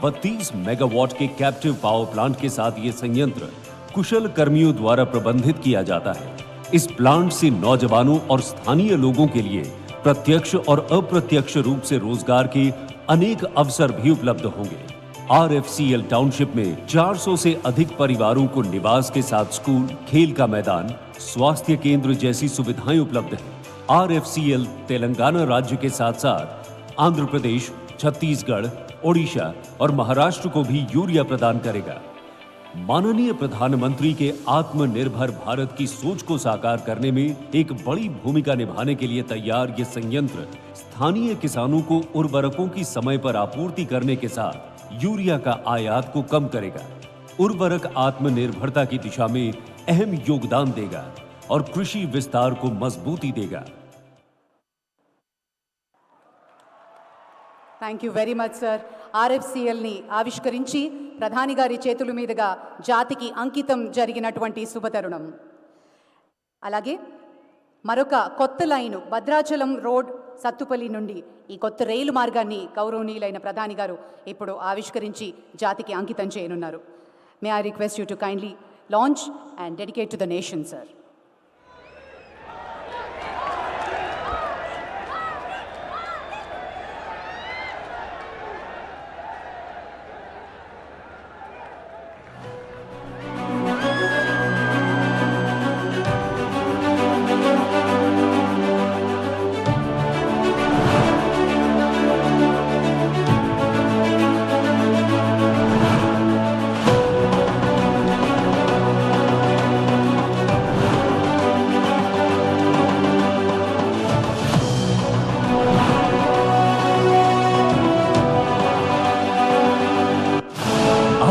[SPEAKER 5] 32 मेगावाट के कैप्टिव पावर प्लांट के साथ ये संयंत्र कुशल कर्मियों द्वारा प्रबंधित किया जाता है. इस प्लांट से नौजवानों और स्थानीय लोगों के लिए प्रत्यक्ष और अप्रत्यक्ष रूप से रोजगार के अनेक अवसर भी उपलब्ध होंगे. RFCL टाउनशिप में 400 से अधिक परिवारों को निवास के साथ स्कूल, खेल का मैदान, स्वास्थ्य केंद्र जैसी सुविधाएं उपलब्ध हैं. RFCL तेलंगाना राज्य के साथ साथ आंध्र प्रदेश, छत्तीसगढ़, ओडिशा और महाराष्ट्र को भी यूरिया प्रदान करेगा. माननीय प्रधानमंत्री के आत्मनिर्भर भारत की सोच को साकार करने में एक बड़ी भूमिका निभाने के लिए तैयार ये संयंत्र स्थानीय किसानों को उर्वरकों की समय पर आपूर्ति करने के साथ यूरिया का आयात को कम करेगा. उर्वरक आत्मनिर्भरता की दिशा में अहम योगदान देगा और कृषि विस्तार को मजबूती देगा.
[SPEAKER 3] Thank you very much sir. RFCLని ఆవిష్కరించి ప్రధాని గారి చేతుల మీదుగా జాతికి అంకితం జరిగినటువంటి శుభతరుణం. అలాగే మరొక కొత్త లైను భద్రాచలం రోడ్ సత్తుపల్లి నుండి ఈ కొత్త రైలు మార్గాన్ని గౌరవనీయులైన ప్రధాని గారు ఇప్పుడు ఆవిష్కరించి జాతికి అంకితం చేయనున్నారు. మే I request you to kindly launch and dedicate to the nation sir.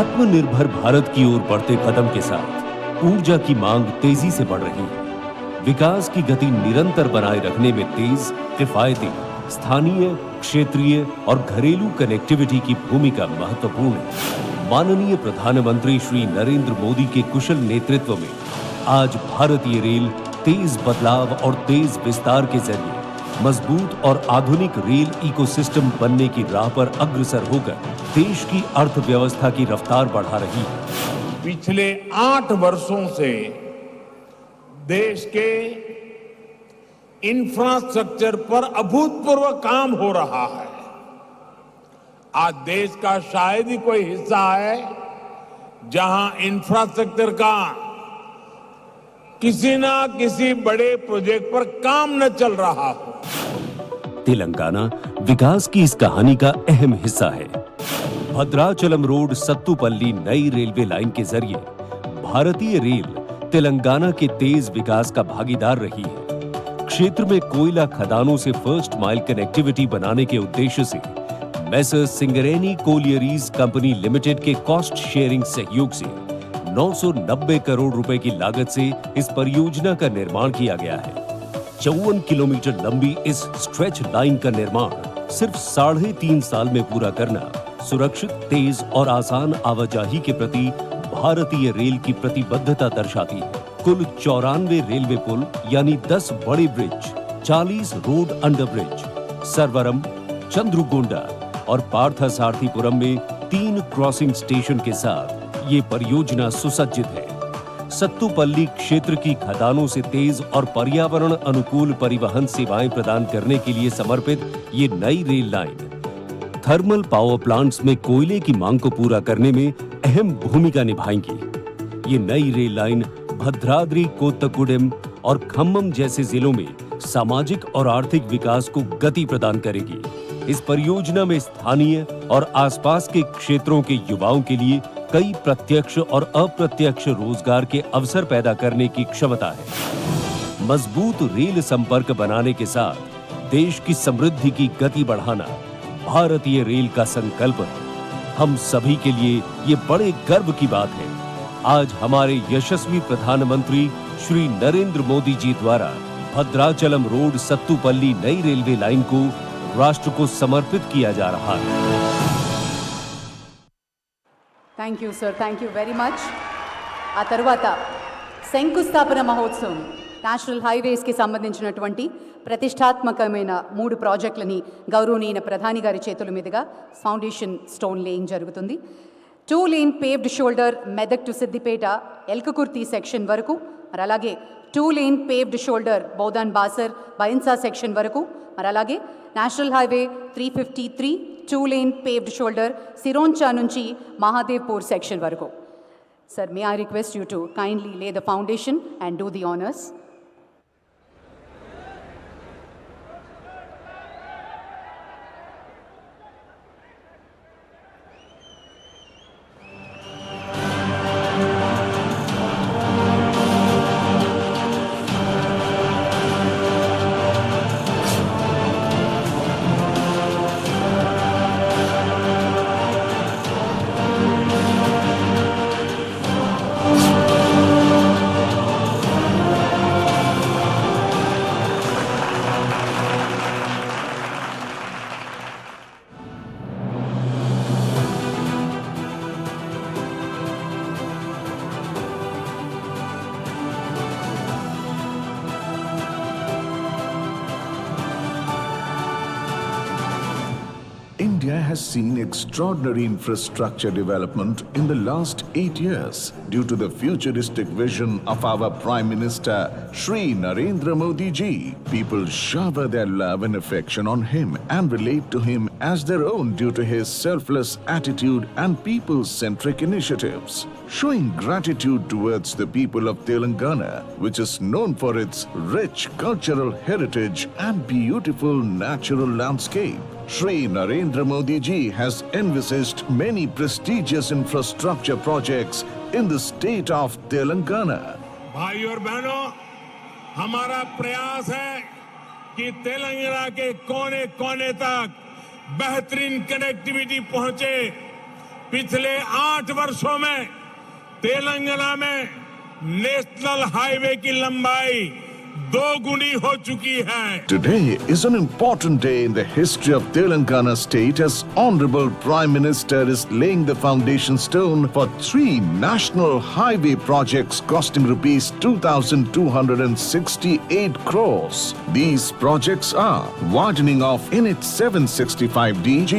[SPEAKER 5] आत्मनिर्भर भारत की ओर बढ़ते कदम के साथ ऊर्जा की मांग तेजी से बढ़ रही है. विकास की गति निरंतर बनाए रखने में तेज, किफायती, स्थानीय, क्षेत्रीय और घरेलू कनेक्टिविटी की भूमिका महत्वपूर्ण है. माननीय प्रधानमंत्री श्री नरेंद्र मोदी के कुशल नेतृत्व में आज भारतीय रेल तेज बदलाव और तेज विस्तार के जरिए मजबूत और आधुनिक रेल इकोसिस्टम बनने की राह पर अग्रसर होकर देश की अर्थव्यवस्था की रफ्तार बढ़ा रही है.
[SPEAKER 6] पिछले 8 वर्षों से देश के इंफ्रास्ट्रक्चर पर अभूतपूर्व काम हो रहा है। आज देश का शायद ही कोई हिस्सा है जहां इंफ्रास्ट्रक्चर का किसी ना किसी बड़े प्रोजेक्ट पर काम न चल रहा हो।
[SPEAKER 5] तेलंगाना विकास की इस कहानी का अहम हिस्सा है। भद्राचलम रोड सत्तुपल्ली नई रेलवे लाइन के जरिए भारतीय रेल तेलंगाना के तेज विकास का भागीदार रही है। क्षेत्र में कोयला खदानों से फर्स्ट माइल कनेक्टिविटी बनाने के उद्देश्य से Messrs Singareni collieries company limited के कॉस्ट शेयरिंग सहयोग से 990 करोड़ रुपए की लागत से इस परियोजना का निर्माण किया गया है। 54 किलोमीटर लंबी इस स्ट्रेच लाइन का निर्माण सिर्फ 3.5 साल में पूरा करना सुरक्षित, तेज और आसान आवाजाही के प्रति भारतीय रेल की प्रतिबद्धता दर्शाती है। कुल 94 रेलवे पुल यानी 10 बड़े ब्रिज, 40 रोड अंडर ब्रिज, सरवरम, चंद्रुगोंडा और पार्थसारथीपुरम में 3 क्रॉसिंग स्टेशन के साथ ये परियोजना सुसज्जित है। सत्तुपल्ली क्षेत्र की खदानों से तेज और पर्यावरण अनुकूल परिवहन सेवाएं प्रदान करने के लिए समर्पित ये नई rail line thermal power plants में कोयले की मांग को पूरा करने में अहम भूमिका निभाएंगी। ये नई रेल लाइन भद्राद्री कोत्तकुडेम और खम्मम जैसे जिलों में सामाजिक और आर्थिक विकास को गति प्रदान करेगी। इस परियोजना में स्थानीय और आसपास के क्षेत्रों के युवाओं के लिए कई प्रत्यक्ष और अप्रत्यक्ष रोजगार के अवसर पैदा करने की क्षमता है। मजबूत रेल संपर्क बनाने के साथ देश की समृद्धि की गति बढ़ाना भारतीय रेल का संकल्प है। हम सभी के लिए ये बड़े गर्व की बात है। आज हमारे यशस्वी प्रधानमंत्री श्री नरेंद्र मोदी जी द्वारा भद्राचलम रोड सत्तुपल्ली नई रेलवे लाइन को राष्ट्र को समर्पित किया जा रहा है।
[SPEAKER 3] Thank you sir, thank you very much. ఆ తర్వాత శంకుస్థాపన మహోత్సవం నేషనల్ హైవేస్కి సంబంధించినటువంటి ప్రతిష్టాత్మకమైన 3 ప్రాజెక్టులని గౌరవనీయ ప్రధాని గారి చేతుల మీదుగా ఫౌండేషన్ స్టోన్ లేయింగ్ జరుగుతుంది. 2 lane paved shoulder Medak to Siddipet Elkathurthi section వరకు, మరి అలాగే 2 lane paved shoulder Bodhan Basar Bhainsa section వరకు, మరి అలాగే national highway 353 2 lane paved shoulder Sironcha నుంచి మహాదేవ్పూర్ సెక్షన్ వరకు. Sir, may I request you to kindly lay the foundation and do the honours.
[SPEAKER 7] India has seen extraordinary infrastructure development in the last 8 years due to the futuristic vision of our Prime Minister Shri Narendra Modi ji. People shower their love and affection on him and relate to him as their own due to his selfless attitude and people-centric initiatives. Showing gratitude towards the people of Telangana, which is known for its rich cultural heritage and beautiful natural landscape. Shri Narendra Modi ji has envisaged many prestigious infrastructure projects in the state of Telangana.
[SPEAKER 6] भाई और बहनों, हमारा प्रयास है कि तेलंगाना के कोने कोने तक बेहतरीन कनेक्टिविटी पहुंचे। पिछले 8 वर्षों में तेलंगाना में नेशनल हाईवे की लंबाई 2 गुनी हो चुकी है।
[SPEAKER 7] Today is an important day in the history of Telangana state as Honorable Prime Minister is laying the foundation stone for 3 national highway projects costing rupees 2,268 crores. These projects are widening of NH 765 DG,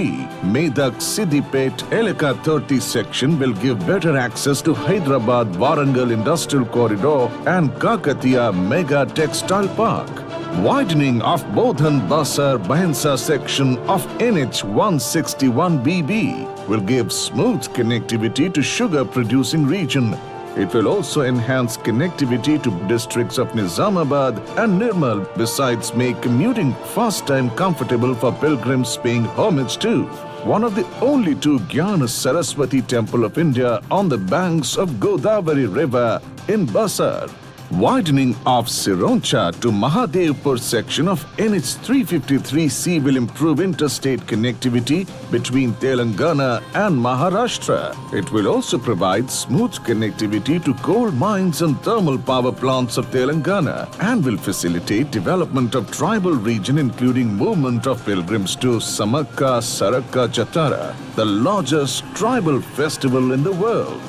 [SPEAKER 7] Medak Siddipet Eleka 30 section will give better access to Hyderabad Warangal Industrial Corridor and Kakatiya Mega Textile Park. Widening of Bodhan-Basar-Bhainsa section of NH 161BB will give smooth connectivity to sugar-producing region. It will also enhance connectivity to districts of Nizamabad and Nirmal, besides make commuting fast and comfortable for pilgrims paying homage to one of the only two Gyana Saraswati temple of India on the banks of Godavari River in Basar. Widening of Sironcha to Mahadevpur section of NH 353C will improve interstate connectivity between Telangana and Maharashtra. It will also provide smooth connectivity to coal mines and thermal power plants of Telangana and will facilitate development of tribal region, including movement of pilgrims to Samakka Sarakka Jatara, the largest tribal festival in the world.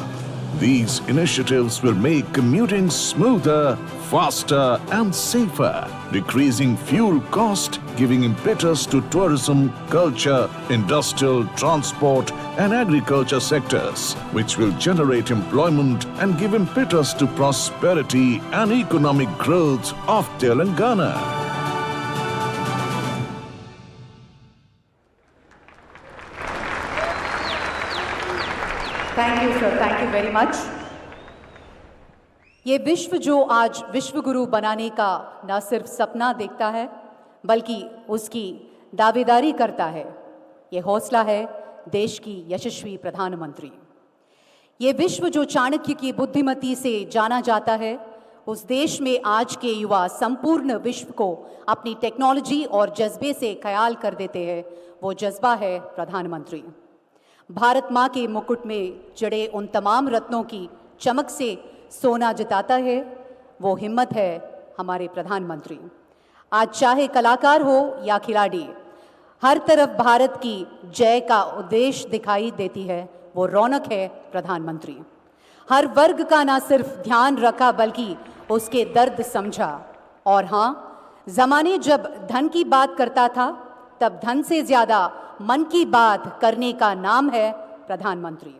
[SPEAKER 7] These initiatives will make commuting smoother, faster and safer, decreasing fuel cost, giving impetus to tourism, culture, industrial, transport and agriculture sectors, which will generate employment and give impetus to prosperity and economic growth of Telangana.
[SPEAKER 3] Thank you sir, thank you very much. ये विश्व जो आज विश्व गुरु बनाने का न सिर्फ सपना देखता है बल्कि उसकी दावेदारी करता है, ये हौसला है देश की यशस्वी प्रधानमंत्री। ये विश्व जो चाणक्य की बुद्धिमती से जाना जाता है, उस देश में आज के युवा संपूर्ण विश्व को अपनी टेक्नोलॉजी और जज्बे से ख्याल कर देते हैं, वो जज्बा है प्रधानमंत्री। भारत माँ के मुकुट में जड़े उन तमाम रत्नों की चमक से सोना जिताता है, वो हिम्मत है हमारे प्रधानमंत्री। आज चाहे कलाकार हो या खिलाड़ी, हर तरफ भारत की जय का उद्देश्य दिखाई देती है, वो रौनक है प्रधानमंत्री। हर वर्ग का ना सिर्फ ध्यान रखा बल्कि उसके दर्द समझा। और हाँ, ज़माने जब धन की बात करता था तब धन से ज़्यादा मन की बात करने का नाम है प्रधानमंत्री।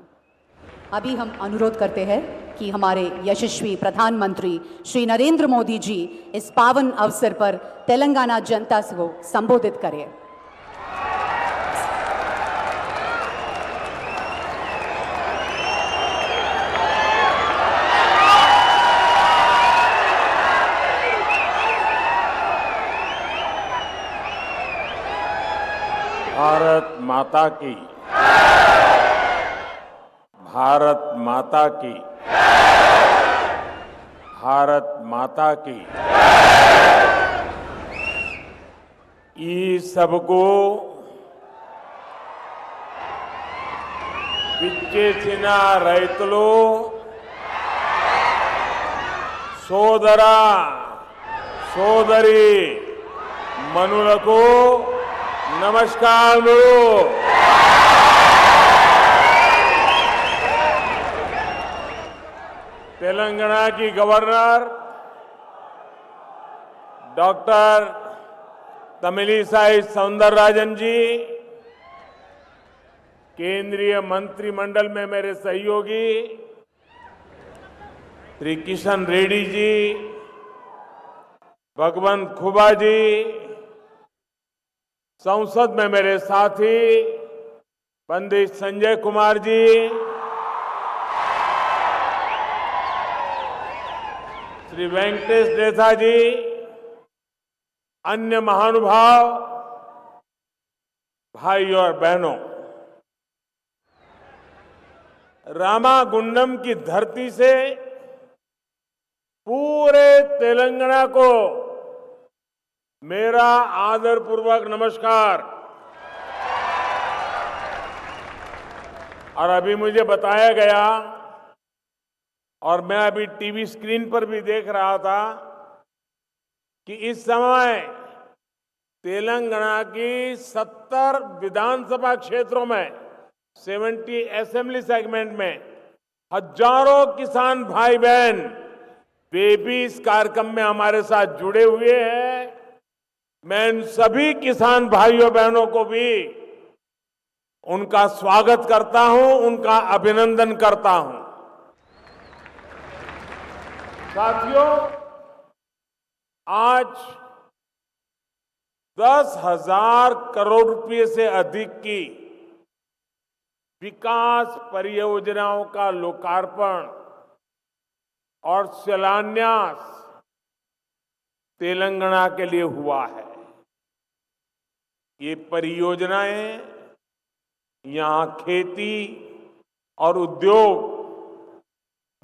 [SPEAKER 3] अभी हम अनुरोध करते हैं कि हमारे यशस्वी प्रधानमंत्री श्री नरेंद्र मोदी जी इस पावन अवसर पर तेलंगाना जनता को संबोधित करें।
[SPEAKER 6] भारत माता की, भारत माता की, भारत माता की। ई सबको విచ్చేసిన రైతులు సోదర సోదరి మనులకు నమస్కారములు। तेलंगाना की गवर्नर डॉक्टर तमिलिसाई सौंदरराजन जी, केंद्रीय मंत्रिमंडल में मेरे सहयोगी श्री किशन रेड्डी जी, भगवंत खुबा जी, संसद में मेरे साथी पंडित संजय कुमार जी, श्री वेंकटेश देथा जी, अन्य महानुभाव, भाई और बहनों, रामागुंडम की धरती से पूरे तेलंगाना को मेरा आदरपूर्वक नमस्कार। और अभी मुझे बताया गया और मैं अभी टीवी स्क्रीन पर भी देख रहा था कि इस समय तेलंगाना की 70 विधानसभा क्षेत्रों में 70 असेंबली सेगमेंट में हजारों किसान भाई बहन वे भी इस कार्यक्रम में हमारे साथ जुड़े हुए हैं। मैं इन सभी किसान भाइयों बहनों को भी उनका स्वागत करता हूं, उनका अभिनंदन करता हूं। साथियों, आज 10,000 करोड़ रुपए से अधिक की विकास परियोजनाओं का लोकार्पण और शिलान्यास तेलंगाना के लिए हुआ है। ये परियोजनाएं यहां खेती और उद्योग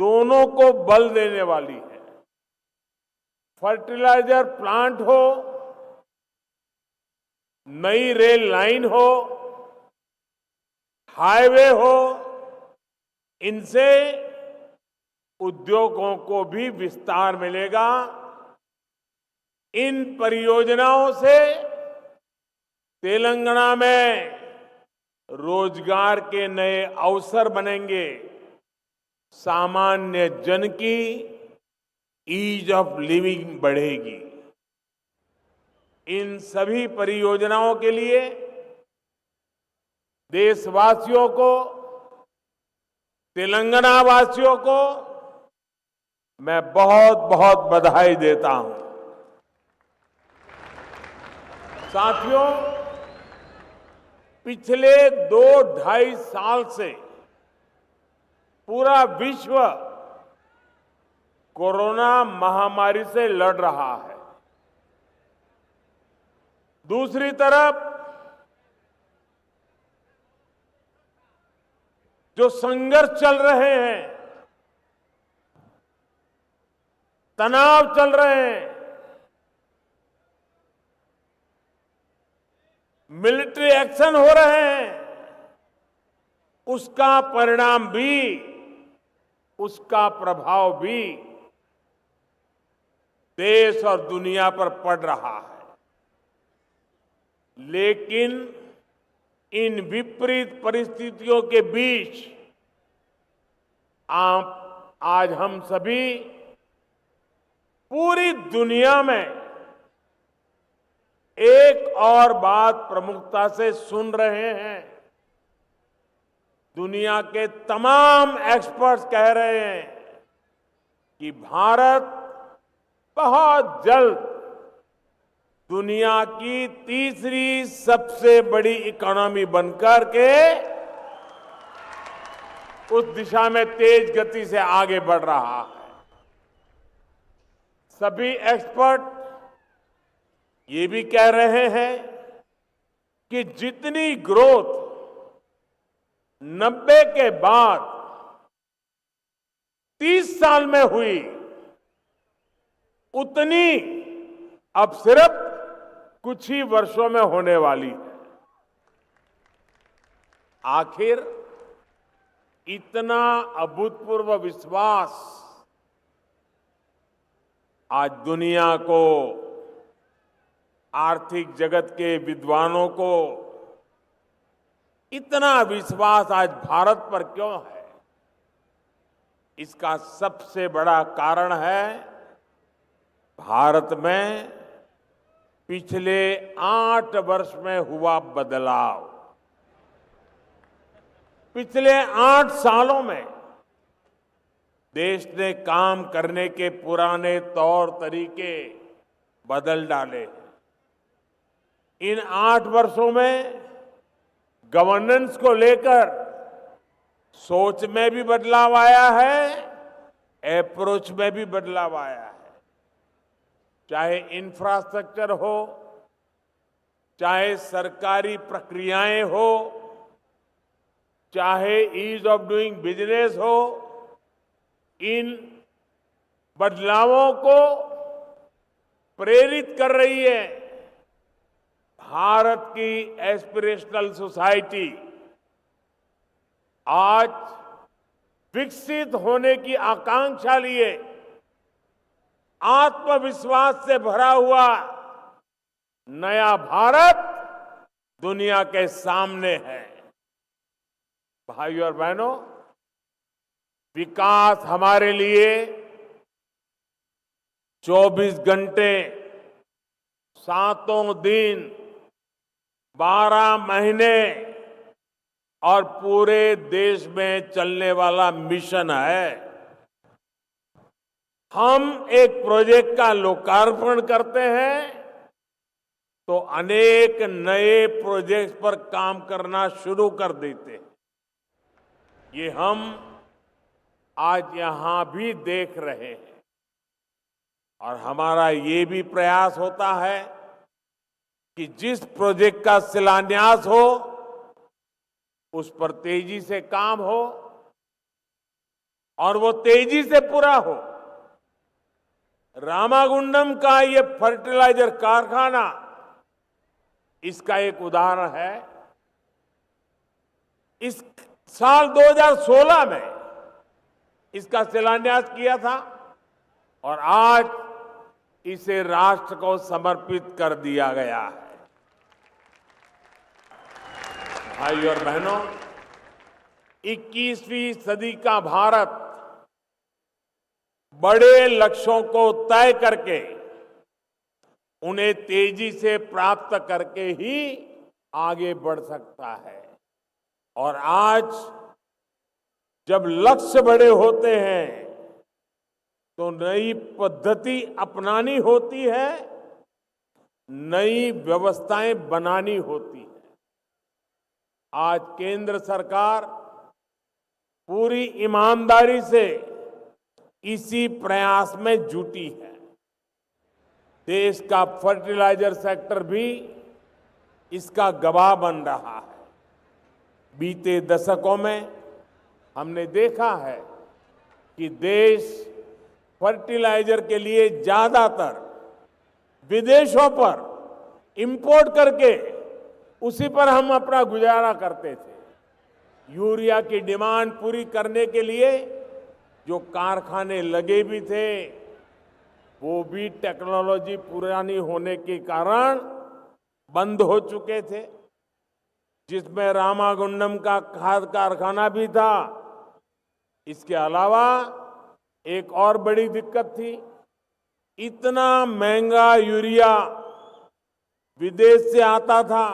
[SPEAKER 6] दोनों को बल देने वाली है। फर्टिलाइजर प्लांट हो, नई रेल लाइन हो, हाईवे हो, इनसे उद्योगों को भी विस्तार मिलेगा। इन परियोजनाओं से तेलंगाना में रोजगार के नए अवसर बनेंगे, सामान्य जन की ईज ऑफ लिविंग बढ़ेगी। इन सभी परियोजनाओं के लिए देशवासियों को, तेलंगाना वासियों को मैं बहुत बहुत बधाई देता हूं। साथियों, पिछले 2-2.5 साल से पूरा विश्व कोरोना महामारी से लड़ रहा है। दूसरी तरफ जो संघर्ष चल रहे हैं, तनाव चल रहे हैं, मिलिट्री एक्शन हो रहे हैं, उसका परिणाम भी, उसका प्रभाव भी देश और दुनिया पर पड़ रहा है। लेकिन इन विपरीत परिस्थितियों के बीच आज हम सभी पूरी दुनिया में एक और बात प्रमुखता से सुन रहे हैं। दुनिया के तमाम एक्सपर्ट्स कह रहे हैं कि भारत बहुत जल्द दुनिया की तीसरी सबसे बड़ी इकोनॉमी बनकर के उस दिशा में तेज गति से आगे बढ़ रहा है। सभी एक्सपर्ट ये भी कह रहे हैं कि जितनी ग्रोथ 90 के बाद 30 साल में हुई, उतनी अब सिर्फ कुछ ही वर्षों में होने वाली है। आखिर इतना अभूतपूर्व विश्वास आज दुनिया को, आर्थिक जगत के विद्वानों को इतना विश्वास आज भारत पर क्यों है? इसका सबसे बड़ा कारण है भारत में पिछले 8 वर्ष में हुआ बदलाव। पिछले 8 सालों में देश ने काम करने के पुराने तौर तरीके बदल डाले। इन 8 वर्षों में गवर्नेंस को लेकर सोच में भी बदलाव आया है, अप्रोच में भी बदलाव आया है। चाहे इंफ्रास्ट्रक्चर हो, चाहे सरकारी प्रक्रियाएं हो, चाहे ईज ऑफ डूइंग बिजनेस हो, इन बदलावों को प्रेरित कर रही है भारत की एस्पिरेशनल सोसाइटी। आज विकसित होने की आकांक्षा लिए आत्मविश्वास से भरा हुआ नया भारत दुनिया के सामने है। भाइयों और बहनों, विकास हमारे लिए 24 घंटे, 7 दिन, 12 महीने और पूरे देश में चलने वाला मिशन है। हम एक प्रोजेक्ट का लोकार्पण करते हैं तो अनेक नए प्रोजेक्ट्स पर काम करना शुरू कर देते हैं। ये हम आज यहां भी देख रहे हैं और हमारा ये भी प्रयास होता है कि जिस प्रोजेक्ट का शिलान्यास हो उस पर तेजी से काम हो और वो तेजी से पूरा हो। रामागुंडम का ये फर्टिलाइजर कारखाना इसका एक उदाहरण है। इस साल 2016 में इसका शिलान्यास किया था और आज इसे राष्ट्र को समर्पित कर दिया गया है। भाइयों और बहनों, 21वीं सदी का भारत बड़े लक्ष्यों को तय करके उन्हें तेजी से प्राप्त करके ही आगे बढ़ सकता है। और आज जब लक्ष्य बड़े होते हैं तो नई पद्धति अपनानी होती है, नई व्यवस्थाएं बनानी होती है। आज केंद्र सरकार पूरी ईमानदारी से इसी प्रयास में जुटी है। देश का फर्टिलाइजर सेक्टर भी इसका गवाह बन रहा है। बीते दशकों में हमने देखा है कि देश फर्टिलाइजर के लिए ज्यादातर विदेशों पर इंपोर्ट करके उसी पर हम अपना गुजारा करते थे। यूरिया की डिमांड पूरी करने के लिए जो कारखाने लगे भी थे वो भी टेक्नोलॉजी पुरानी होने के कारण बंद हो चुके थे, जिसमें रामागुंडम का खाद कारखाना भी था। इसके अलावा एक और बड़ी दिक्कत थी, इतना महंगा यूरिया विदेश से आता था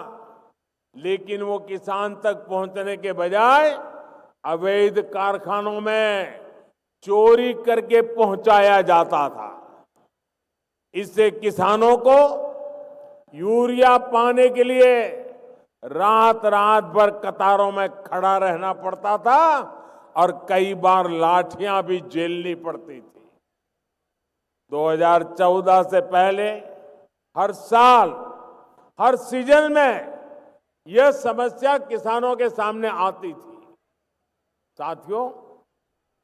[SPEAKER 6] लेकिन वो किसान तक पहुंचने के बजाय अवैध कारखानों में चोरी करके पहुंचाया जाता था। इससे किसानों को यूरिया पाने के लिए रात रात भर कतारों में खड़ा रहना पड़ता था और कई बार लाठियां भी झेलनी पड़ती थी। 2014 से पहले हर साल हर सीजन में यह समस्या किसानों के सामने आती थी। साथियों,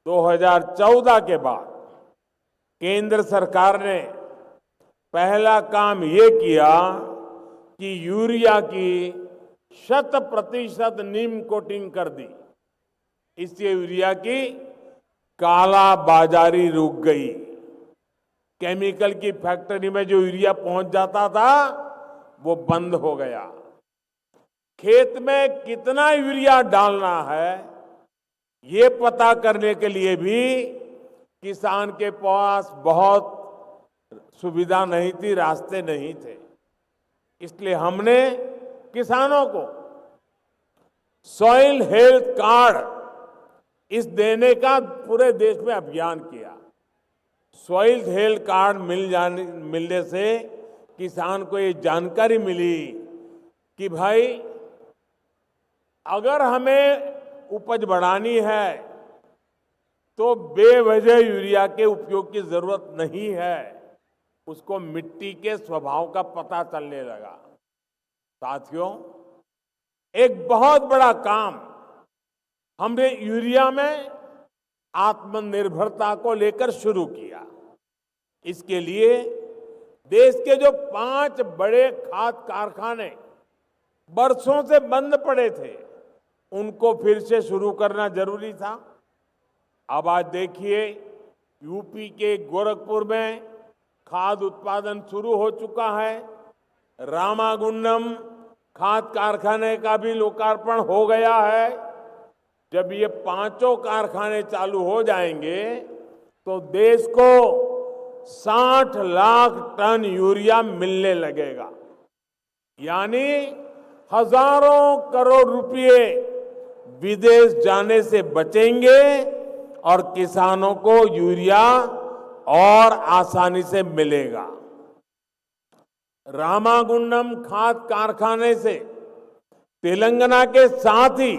[SPEAKER 6] 2014 के बाद केंद्र सरकार ने पहला काम ये किया कि यूरिया की 100% नीम कोटिंग कर दी। इससे यूरिया की काला बाजारी रुक गई। केमिकल की फैक्ट्री में जो यूरिया पहुंच जाता था वो बंद हो गया। खेत में कितना यूरिया डालना है ये पता करने के लिए भी किसान के पास बहुत सुविधा नहीं थी, रास्ते नहीं थे। इसलिए हमने किसानों को सॉइल हेल्थ कार्ड इस देने का पूरे देश में अभियान किया। सॉइल हेल्थ कार्ड मिलने से किसान को ये जानकारी मिली कि भाई अगर हमें उपज बढ़ानी है तो बेवजह यूरिया के उपयोग की जरूरत नहीं है। उसको मिट्टी के स्वभाव का पता चलने लगा। साथियों, एक बहुत बड़ा काम हमने यूरिया में आत्मनिर्भरता को लेकर शुरू किया। इसके लिए देश के जो 5 बड़े खाद कारखाने बरसों से बंद पड़े थे उनको फिर से शुरू करना जरूरी था। अब आज देखिए यूपी के गोरखपुर में खाद उत्पादन शुरू हो चुका है। रामागुंडम खाद कारखाने का भी लोकार्पण हो गया है। जब ये 5 कारखाने चालू हो जाएंगे तो देश को 60 लाख टन यूरिया मिलने लगेगा, यानी हजारों करोड़ रुपए विदेश जाने से बचेंगे और किसानों को यूरिया और आसानी से मिलेगा। रामागुंडम खाद कारखाने से तेलंगाना के साथ ही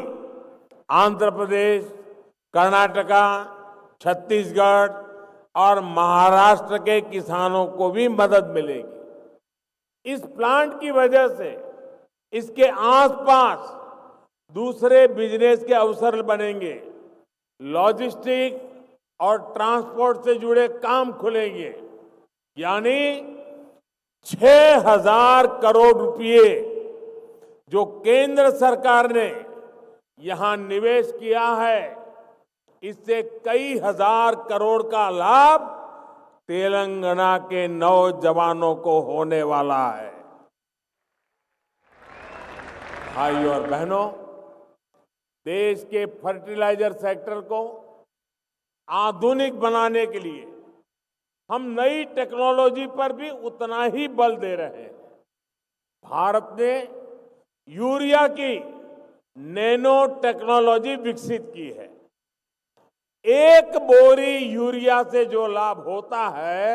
[SPEAKER 6] आंध्र प्रदेश, कर्नाटका, छत्तीसगढ़ और महाराष्ट्र के किसानों को भी मदद मिलेगी। इस प्लांट की वजह से इसके आसपास दूसरे बिजनेस के अवसर बनेंगे, लॉजिस्टिक और ट्रांसपोर्ट से जुड़े काम खुलेंगे, यानी 6,000 करोड़ रुपए जो केंद्र सरकार ने यहां निवेश किया है, इससे कई हजार करोड़ का लाभ तेलंगाना के नौजवानों को होने वाला है। भाइयों और बहनों, देश के फर्टिलाइजर सेक्टर को आधुनिक बनाने के लिए हम नई टेक्नोलॉजी पर भी उतना ही बल दे रहे हैं। भारत ने यूरिया की नैनो टेक्नोलॉजी विकसित की है। एक बोरी यूरिया से जो लाभ होता है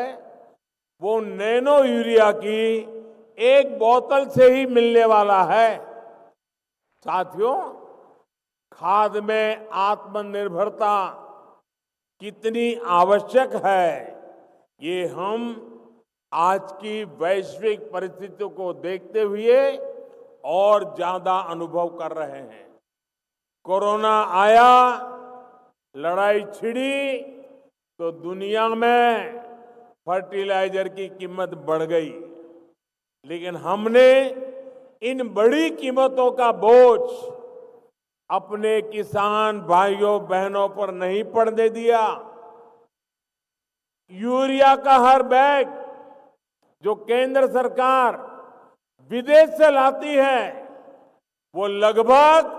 [SPEAKER 6] वो नैनो यूरिया की एक बोतल से ही मिलने वाला है। साथियों, खाद में आत्मनिर्भरता कितनी आवश्यक है, ये हम आज की वैश्विक परिस्थितियों को देखते हुए और ज्यादा अनुभव कर रहे हैं। कोरोना आया, लड़ाई छिड़ी तो दुनिया में फर्टिलाइजर की कीमत बढ़ गई, लेकिन हमने इन बड़ी कीमतों का बोझ अपने किसान भाइयों बहनों पर नहीं पड़ने दिया। यूरिया का हर बैग जो केंद्र सरकार विदेश से लाती है, वो लगभग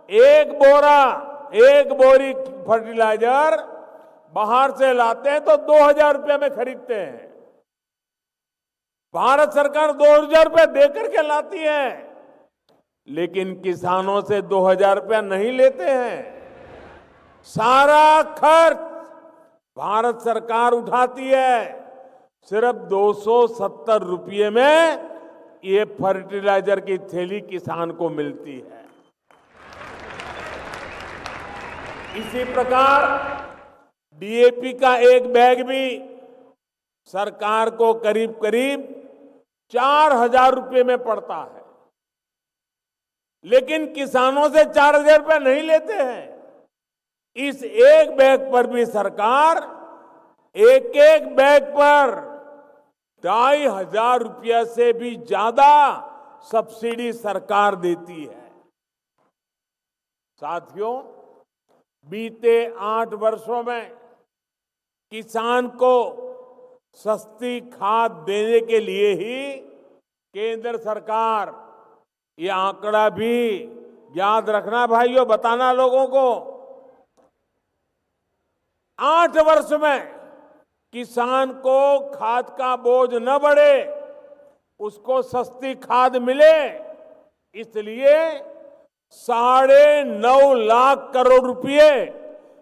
[SPEAKER 6] एक बोरी फर्टिलाइजर बाहर से लाते हैं तो 2,000 रुपये में खरीदते हैं। भारत सरकार 2,000 रुपये देकर के लाती है, लेकिन किसानों से 2,000 रुपया नहीं लेते हैं। सारा खर्च भारत सरकार उठाती है। सिर्फ 270 रुपये में ये फर्टिलाइजर की थैली किसान को मिलती है। इसी प्रकार डीएपी का एक बैग भी सरकार को करीब करीब 4,000 रुपये में पड़ता है, लेकिन किसानों से 4,000 रुपये नहीं लेते हैं। इस एक बैग पर भी सरकार एक बैग पर 2,500 रुपया से भी ज्यादा सब्सिडी सरकार देती है। साथियों, बीते 8 वर्षों में किसान को सस्ती खाद देने के लिए ही केंद्र सरकार, ये आंकड़ा भी याद रखना भाइयों, बताना लोगों को, 8 वर्ष में किसान को खाद का बोझ न बढ़े, उसको सस्ती खाद मिले, इसलिए 9.5 लाख करोड़ रुपए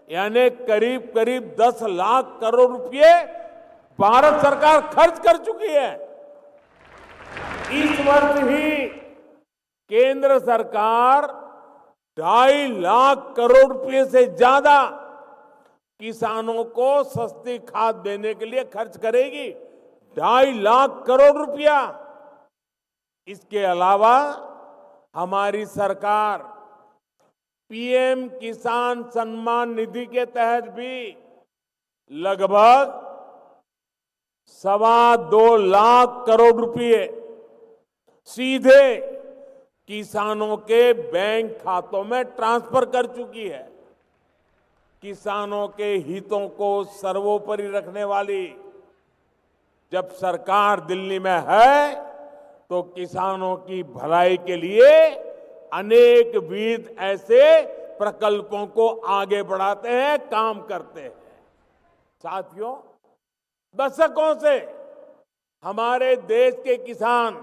[SPEAKER 6] यानी करीब करीब 10 लाख करोड़ रुपए भारत सरकार खर्च कर चुकी है। इस वर्ष ही केंद्र सरकार 2.5 लाख करोड़ रुपए से ज्यादा किसानों को सस्ती खाद देने के लिए खर्च करेगी, 2.5 लाख करोड़ रुपया। इसके अलावा हमारी सरकार पीएम किसान सम्मान निधि के तहत भी लगभग 2.25 लाख करोड़ रुपए सीधे किसानों के बैंक खातों में ट्रांसफर कर चुकी है। किसानों के हितों को सर्वोपरि रखने वाली जब सरकार दिल्ली में है, तो किसानों की भलाई के लिए अनेक विध ऐसे प्रकल्पों को आगे बढ़ाते हैं, काम करते हैं। साथियों, दशकों से हमारे देश के किसान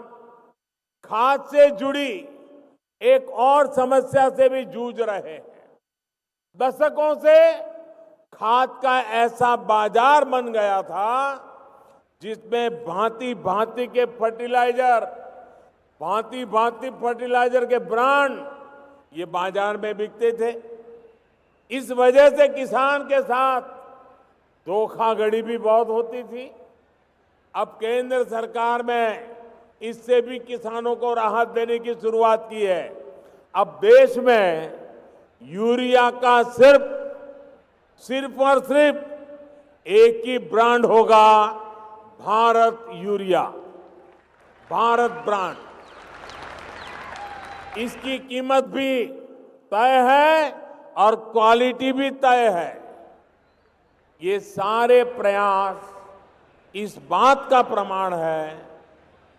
[SPEAKER 6] खाद से जुड़ी एक और समस्या से भी जूझ रहे हैं। दशकों से खाद का ऐसा बाजार बन गया था जिसमें भांति भांति के फर्टिलाइजर, भांति भांति फर्टिलाइजर के ब्रांड ये बाजार में बिकते थे। इस वजह से किसान के साथ धोखाधड़ी भी बहुत होती थी। अब केंद्र सरकार में इससे भी किसानों को राहत देने की शुरुआत की है। अब देश में यूरिया का सिर्फ और सिर्फ एक ही ब्रांड होगा, भारत यूरिया, भारत ब्रांड। इसकी कीमत भी तय है और क्वालिटी भी तय है। ये सारे प्रयास इस बात का प्रमाण है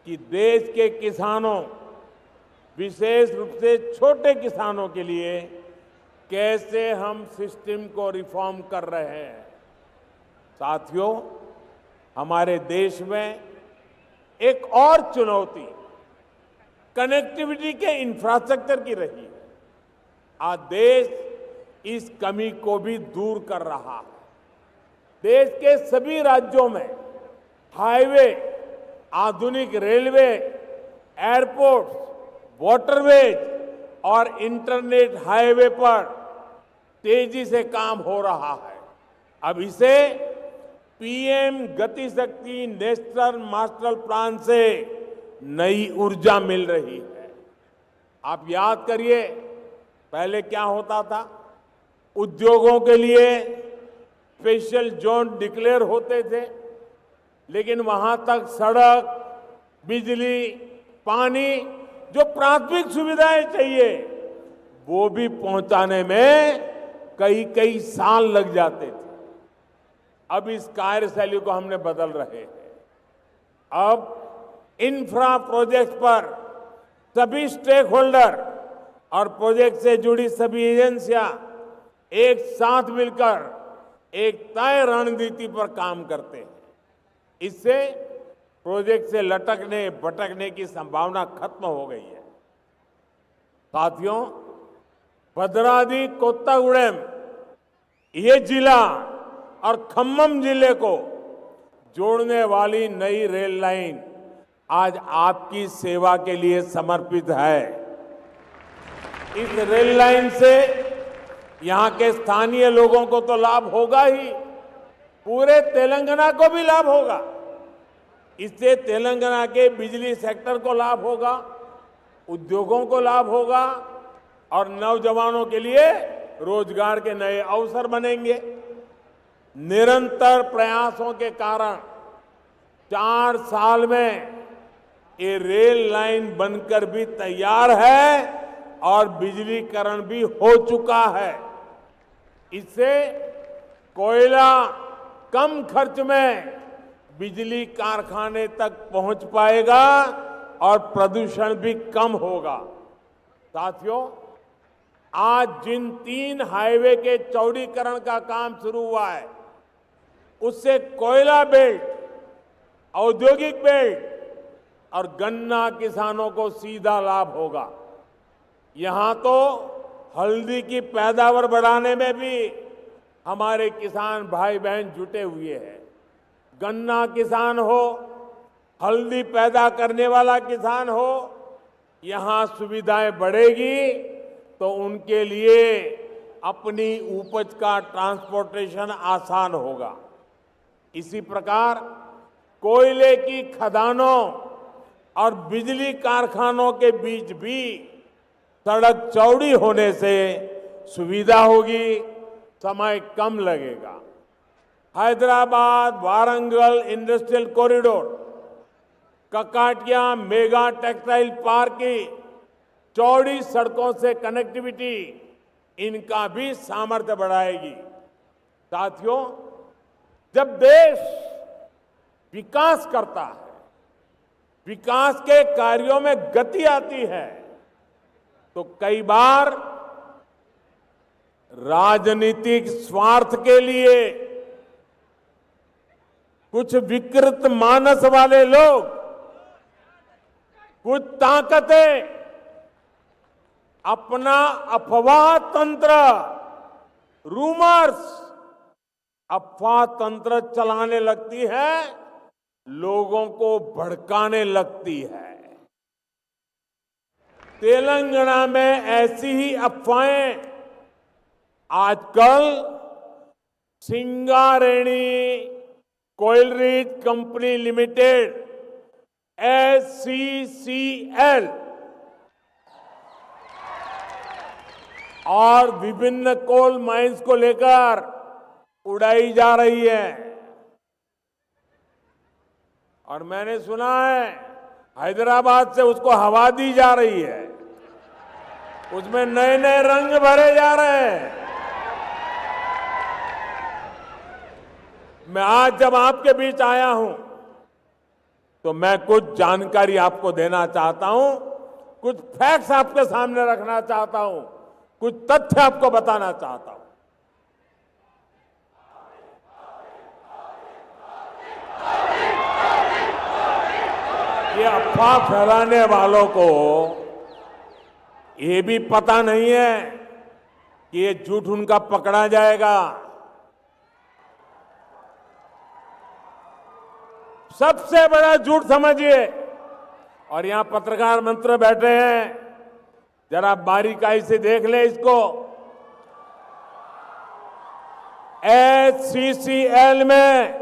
[SPEAKER 6] कि देश के किसानों, विशेष रूप से छोटे किसानों के लिए कैसे हम सिस्टम को रिफॉर्म कर रहे हैं। साथियों, हमारे देश में एक और चुनौती कनेक्टिविटी के इंफ्रास्ट्रक्चर की रही है। आज देश इस कमी को भी दूर कर रहा है। देश के सभी राज्यों में हाईवे, आधुनिक रेलवे, एयरपोर्ट, वाटरवेज और इंटरनेट हाईवे पर तेजी से काम हो रहा है। अब इसे पीएम गति शक्ति नेशनल मास्टर प्लान से नई ऊर्जा मिल रही है। आप याद करिए, पहले क्या होता था? उद्योगों के लिए स्पेशल जोन डिक्लेयर होते थे, लेकिन वहां तक सड़क, बिजली, पानी, जो प्राथमिक सुविधाएं चाहिए, वो भी पहुंचाने में कई साल लग जाते थे। अब इस कार्यशैली को हमने बदल रहे हैं। अब इंफ्रा प्रोजेक्ट पर सभी स्टेक होल्डर और प्रोजेक्ट से जुड़ी सभी एजेंसियां एक साथ मिलकर एक तय रणनीति पर काम करते हैं। इससे प्रोजेक्ट से लटकने भटकने की संभावना खत्म हो गई है। साथियों, भद्राद्री कोत्तागुडेम ये जिला और खम्मम जिले को जोड़ने वाली नई रेल लाइन आज आपकी सेवा के लिए समर्पित है। इस रेल लाइन से यहां के स्थानीय लोगों को तो लाभ होगा ही, पूरे तेलंगाना को भी लाभ होगा। इससे तेलंगाना के बिजली सेक्टर को लाभ होगा, उद्योगों को लाभ होगा और नौजवानों के लिए रोजगार के नए अवसर बनेंगे। निरंतर प्रयासों के कारण 4 साल में ये रेल लाइन बनकर भी तैयार है और बिजलीकरण भी हो चुका है। इससे कोयला कम खर्च में बिजली कारखाने तक पहुंच पाएगा और प्रदूषण भी कम होगा। साथियों, आज जिन 3 हाईवे के चौड़ीकरण का काम शुरू हुआ है, उससे कोयला बेल्ट, औद्योगिक बेल्ट और गन्ना किसानों को सीधा लाभ होगा। यहां तो हल्दी की पैदावार बढ़ाने में भी हमारे किसान भाई बहन जुटे हुए हैं। गन्ना किसान हो, हल्दी पैदा करने वाला किसान हो, यहां सुविधाएं बढ़ेगी तो उनके लिए अपनी उपज का ट्रांसपोर्टेशन आसान होगा। इसी प्रकार कोयले की खदानों और बिजली कारखानों के बीच भी सड़क चौड़ी होने से सुविधा होगी, समय कम लगेगा। Hyderabad Warangal industrial corridor, Kakatiya mega textile park की चौड़ी सड़कों से कनेक्टिविटी, इनका भी सामर्थ्य बढ़ाएगी। साथियों, जब देश विकास करता है, विकास के कार्यों में गति आती है, तो कई बार राजनीतिक स्वार्थ के लिए कुछ विकृत मानस वाले लोग, कुछ ताकतें अपना अफवाह तंत्र, रूमर्स, अफवाह तंत्र चलाने लगती है, लोगों को भड़काने लगती है। तेलंगाना में ऐसी ही अफवाहें आजकल सिंगारेणी कोयलरीज कंपनी लिमिटेड SCCL और विभिन्न कोल माइंस को लेकर उड़ाई जा रही है। और मैंने सुना है हैदराबाद से उसको हवा दी जा रही है, उसमें नए नए रंग भरे जा रहे हैं। मैं आज जब आपके बीच आया हूं तो मैं कुछ जानकारी आपको देना चाहता हूं, कुछ फैक्ट्स आपके सामने रखना चाहता हूं, कुछ तथ्य आपको बताना चाहता हूं। ये अफवाह फैलाने वालों को ये भी पता नहीं है कि ये झूठ उनका पकड़ा जाएगा। सबसे बड़ा झूठ समझिए, और यहां पत्रकार मित्र बैठे हैं, जरा बारीकाई से देख ले इसको। SCCL में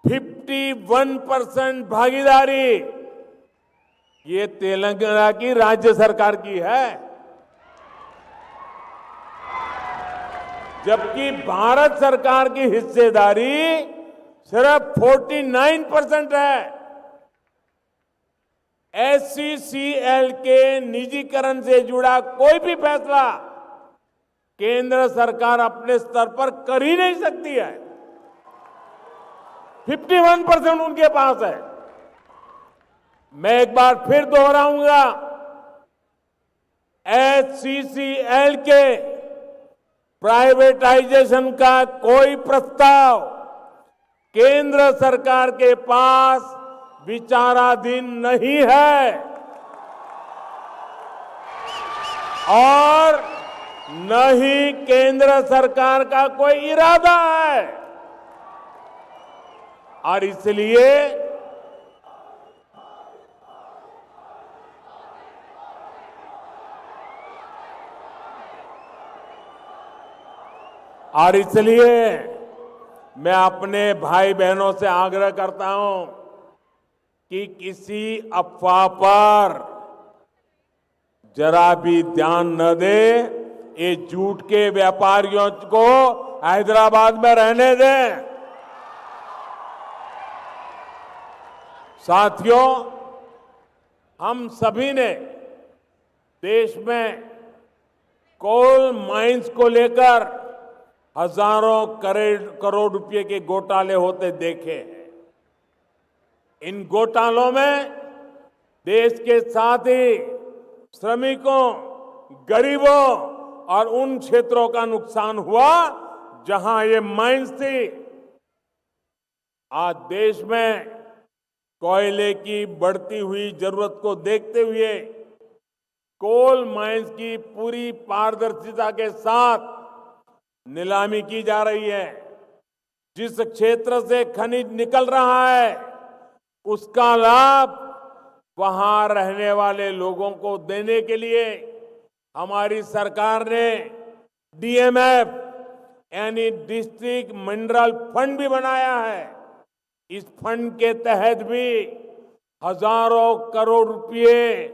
[SPEAKER 6] 51% भागीदारी ये तेलंगाना की राज्य सरकार की है, जबकि भारत सरकार की हिस्सेदारी सिर्फ 49% है। SCCL के निजीकरण से जुड़ा कोई भी फैसला केंद्र सरकार अपने स्तर पर कर ही नहीं सकती है। 51% उनके पास है। मैं एक बार फिर दोहराऊंगा, SCCL के प्राइवेटाइजेशन का कोई प्रस्ताव केंद्र सरकार के पास विचाराधीन नहीं है और न ही केंद्र सरकार का कोई इरादा है। और इसलिए मैं अपने भाई बहनों से आग्रह करता हूं कि किसी अफवाह पर जरा भी ध्यान न दे। ये झूठ के व्यापारियों को हैदराबाद में रहने दें। साथियों, हम सभी ने देश में कोल माइंस को लेकर हजारों करोड़ रुपए के घोटाले होते देखे हैं। इन घोटालों में देश के साथ ही श्रमिकों, गरीबों और उन क्षेत्रों का नुकसान हुआ जहां ये माइंस थी। आज देश में कोयले की बढ़ती हुई जरूरत को देखते हुए कोल माइंस की पूरी पारदर्शिता के साथ नीलामी की जा रही है। जिस क्षेत्र से खनिज निकल रहा है उसका लाभ वहां रहने वाले लोगों को देने के लिए हमारी सरकार ने DMF यानी डिस्ट्रिक्ट मिनरल फंड भी बनाया है। इस फंड के तहत भी हजारों करोड़ रुपए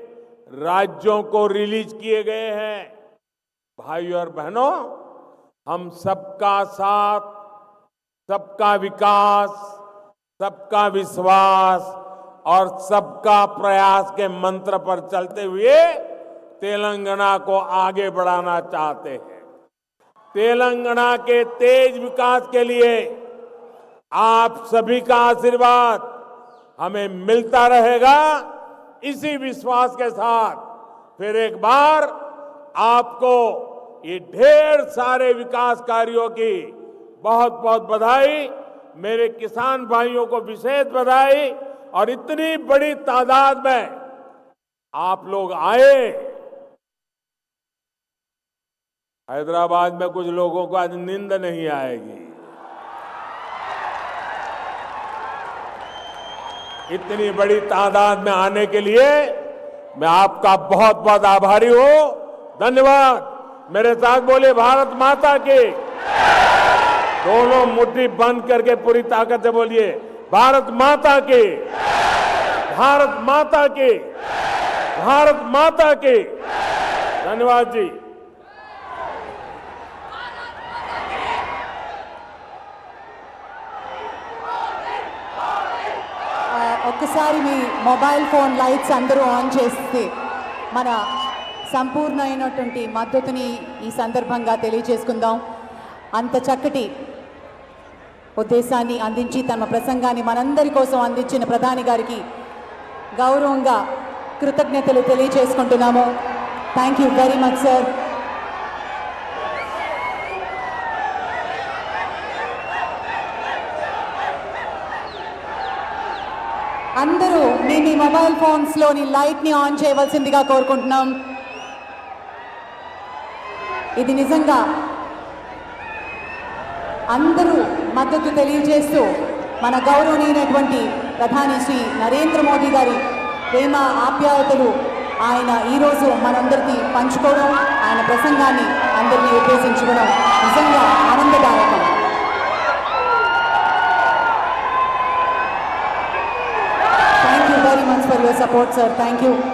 [SPEAKER 6] राज्यों को रिलीज किए गए हैं। भाइयों और बहनों, हम सबका साथ, सबका विकास, सबका विश्वास और सबका प्रयास के मंत्र पर चलते हुए तेलंगाना को आगे बढ़ाना चाहते हैं। तेलंगाना के तेज विकास के लिए आप सभी का आशीर्वाद हमें मिलता रहेगा। इसी विश्वास के साथ फिर एक बार आपको ये ढेर सारे विकास कार्यों की बहुत बहुत बधाई। मेरे किसान भाइयों को विशेष बधाई। और इतनी बड़ी तादाद में आप लोग आए। हैदराबाद में कुछ लोगों को आज नींद नहीं आएगी। इतनी बड़ी तादाद में आने के लिए मैं आपका बहुत बहुत आभारी हूं। धन्यवाद। मेरे साथ बोले भारत माता की। दोनों मुट्ठी बंद करके पूरी ताकत से बोलिए भारत माता की, भारत माता की, भारत माता की। धन्यवाद जी।
[SPEAKER 3] ఒక్కసారి మీ మొబైల్ ఫోన్ లైట్స్ అందరూ ఆన్ చేస్తే మన సంపూర్ణమైనటువంటి మద్దతుని ఈ సందర్భంగా తెలియజేసుకుందాం. అంత చక్కటి ఉద్దేశాన్ని అందించి తమ ప్రసంగాన్ని మనందరి కోసం అందించిన ప్రధాని గారికి గౌరవంగా కృతజ్ఞతలు తెలియజేసుకుంటున్నాము. Thank you very much sir. అందరూ మీ మొబైల్ ఫోన్స్లోని లైట్ని ఆన్ చేయవలసిందిగా కోరుకుంటున్నాం. ఇది నిజంగా అందరూ మద్దతు తెలియజేస్తూ మన గౌరవనీయులైనటువంటి ప్రధాని శ్రీ నరేంద్ర మోదీ గారి ప్రేమ ఆప్యాయతలు ఆయన ఈరోజు మనందరికీ పంచుకోవడం, ఆయన ప్రసంగాన్ని అందరినీ ఉద్దేశించుకోవడం నిజంగా ఆనందదాయకం. Thank you very much for your support, sir. Thank you.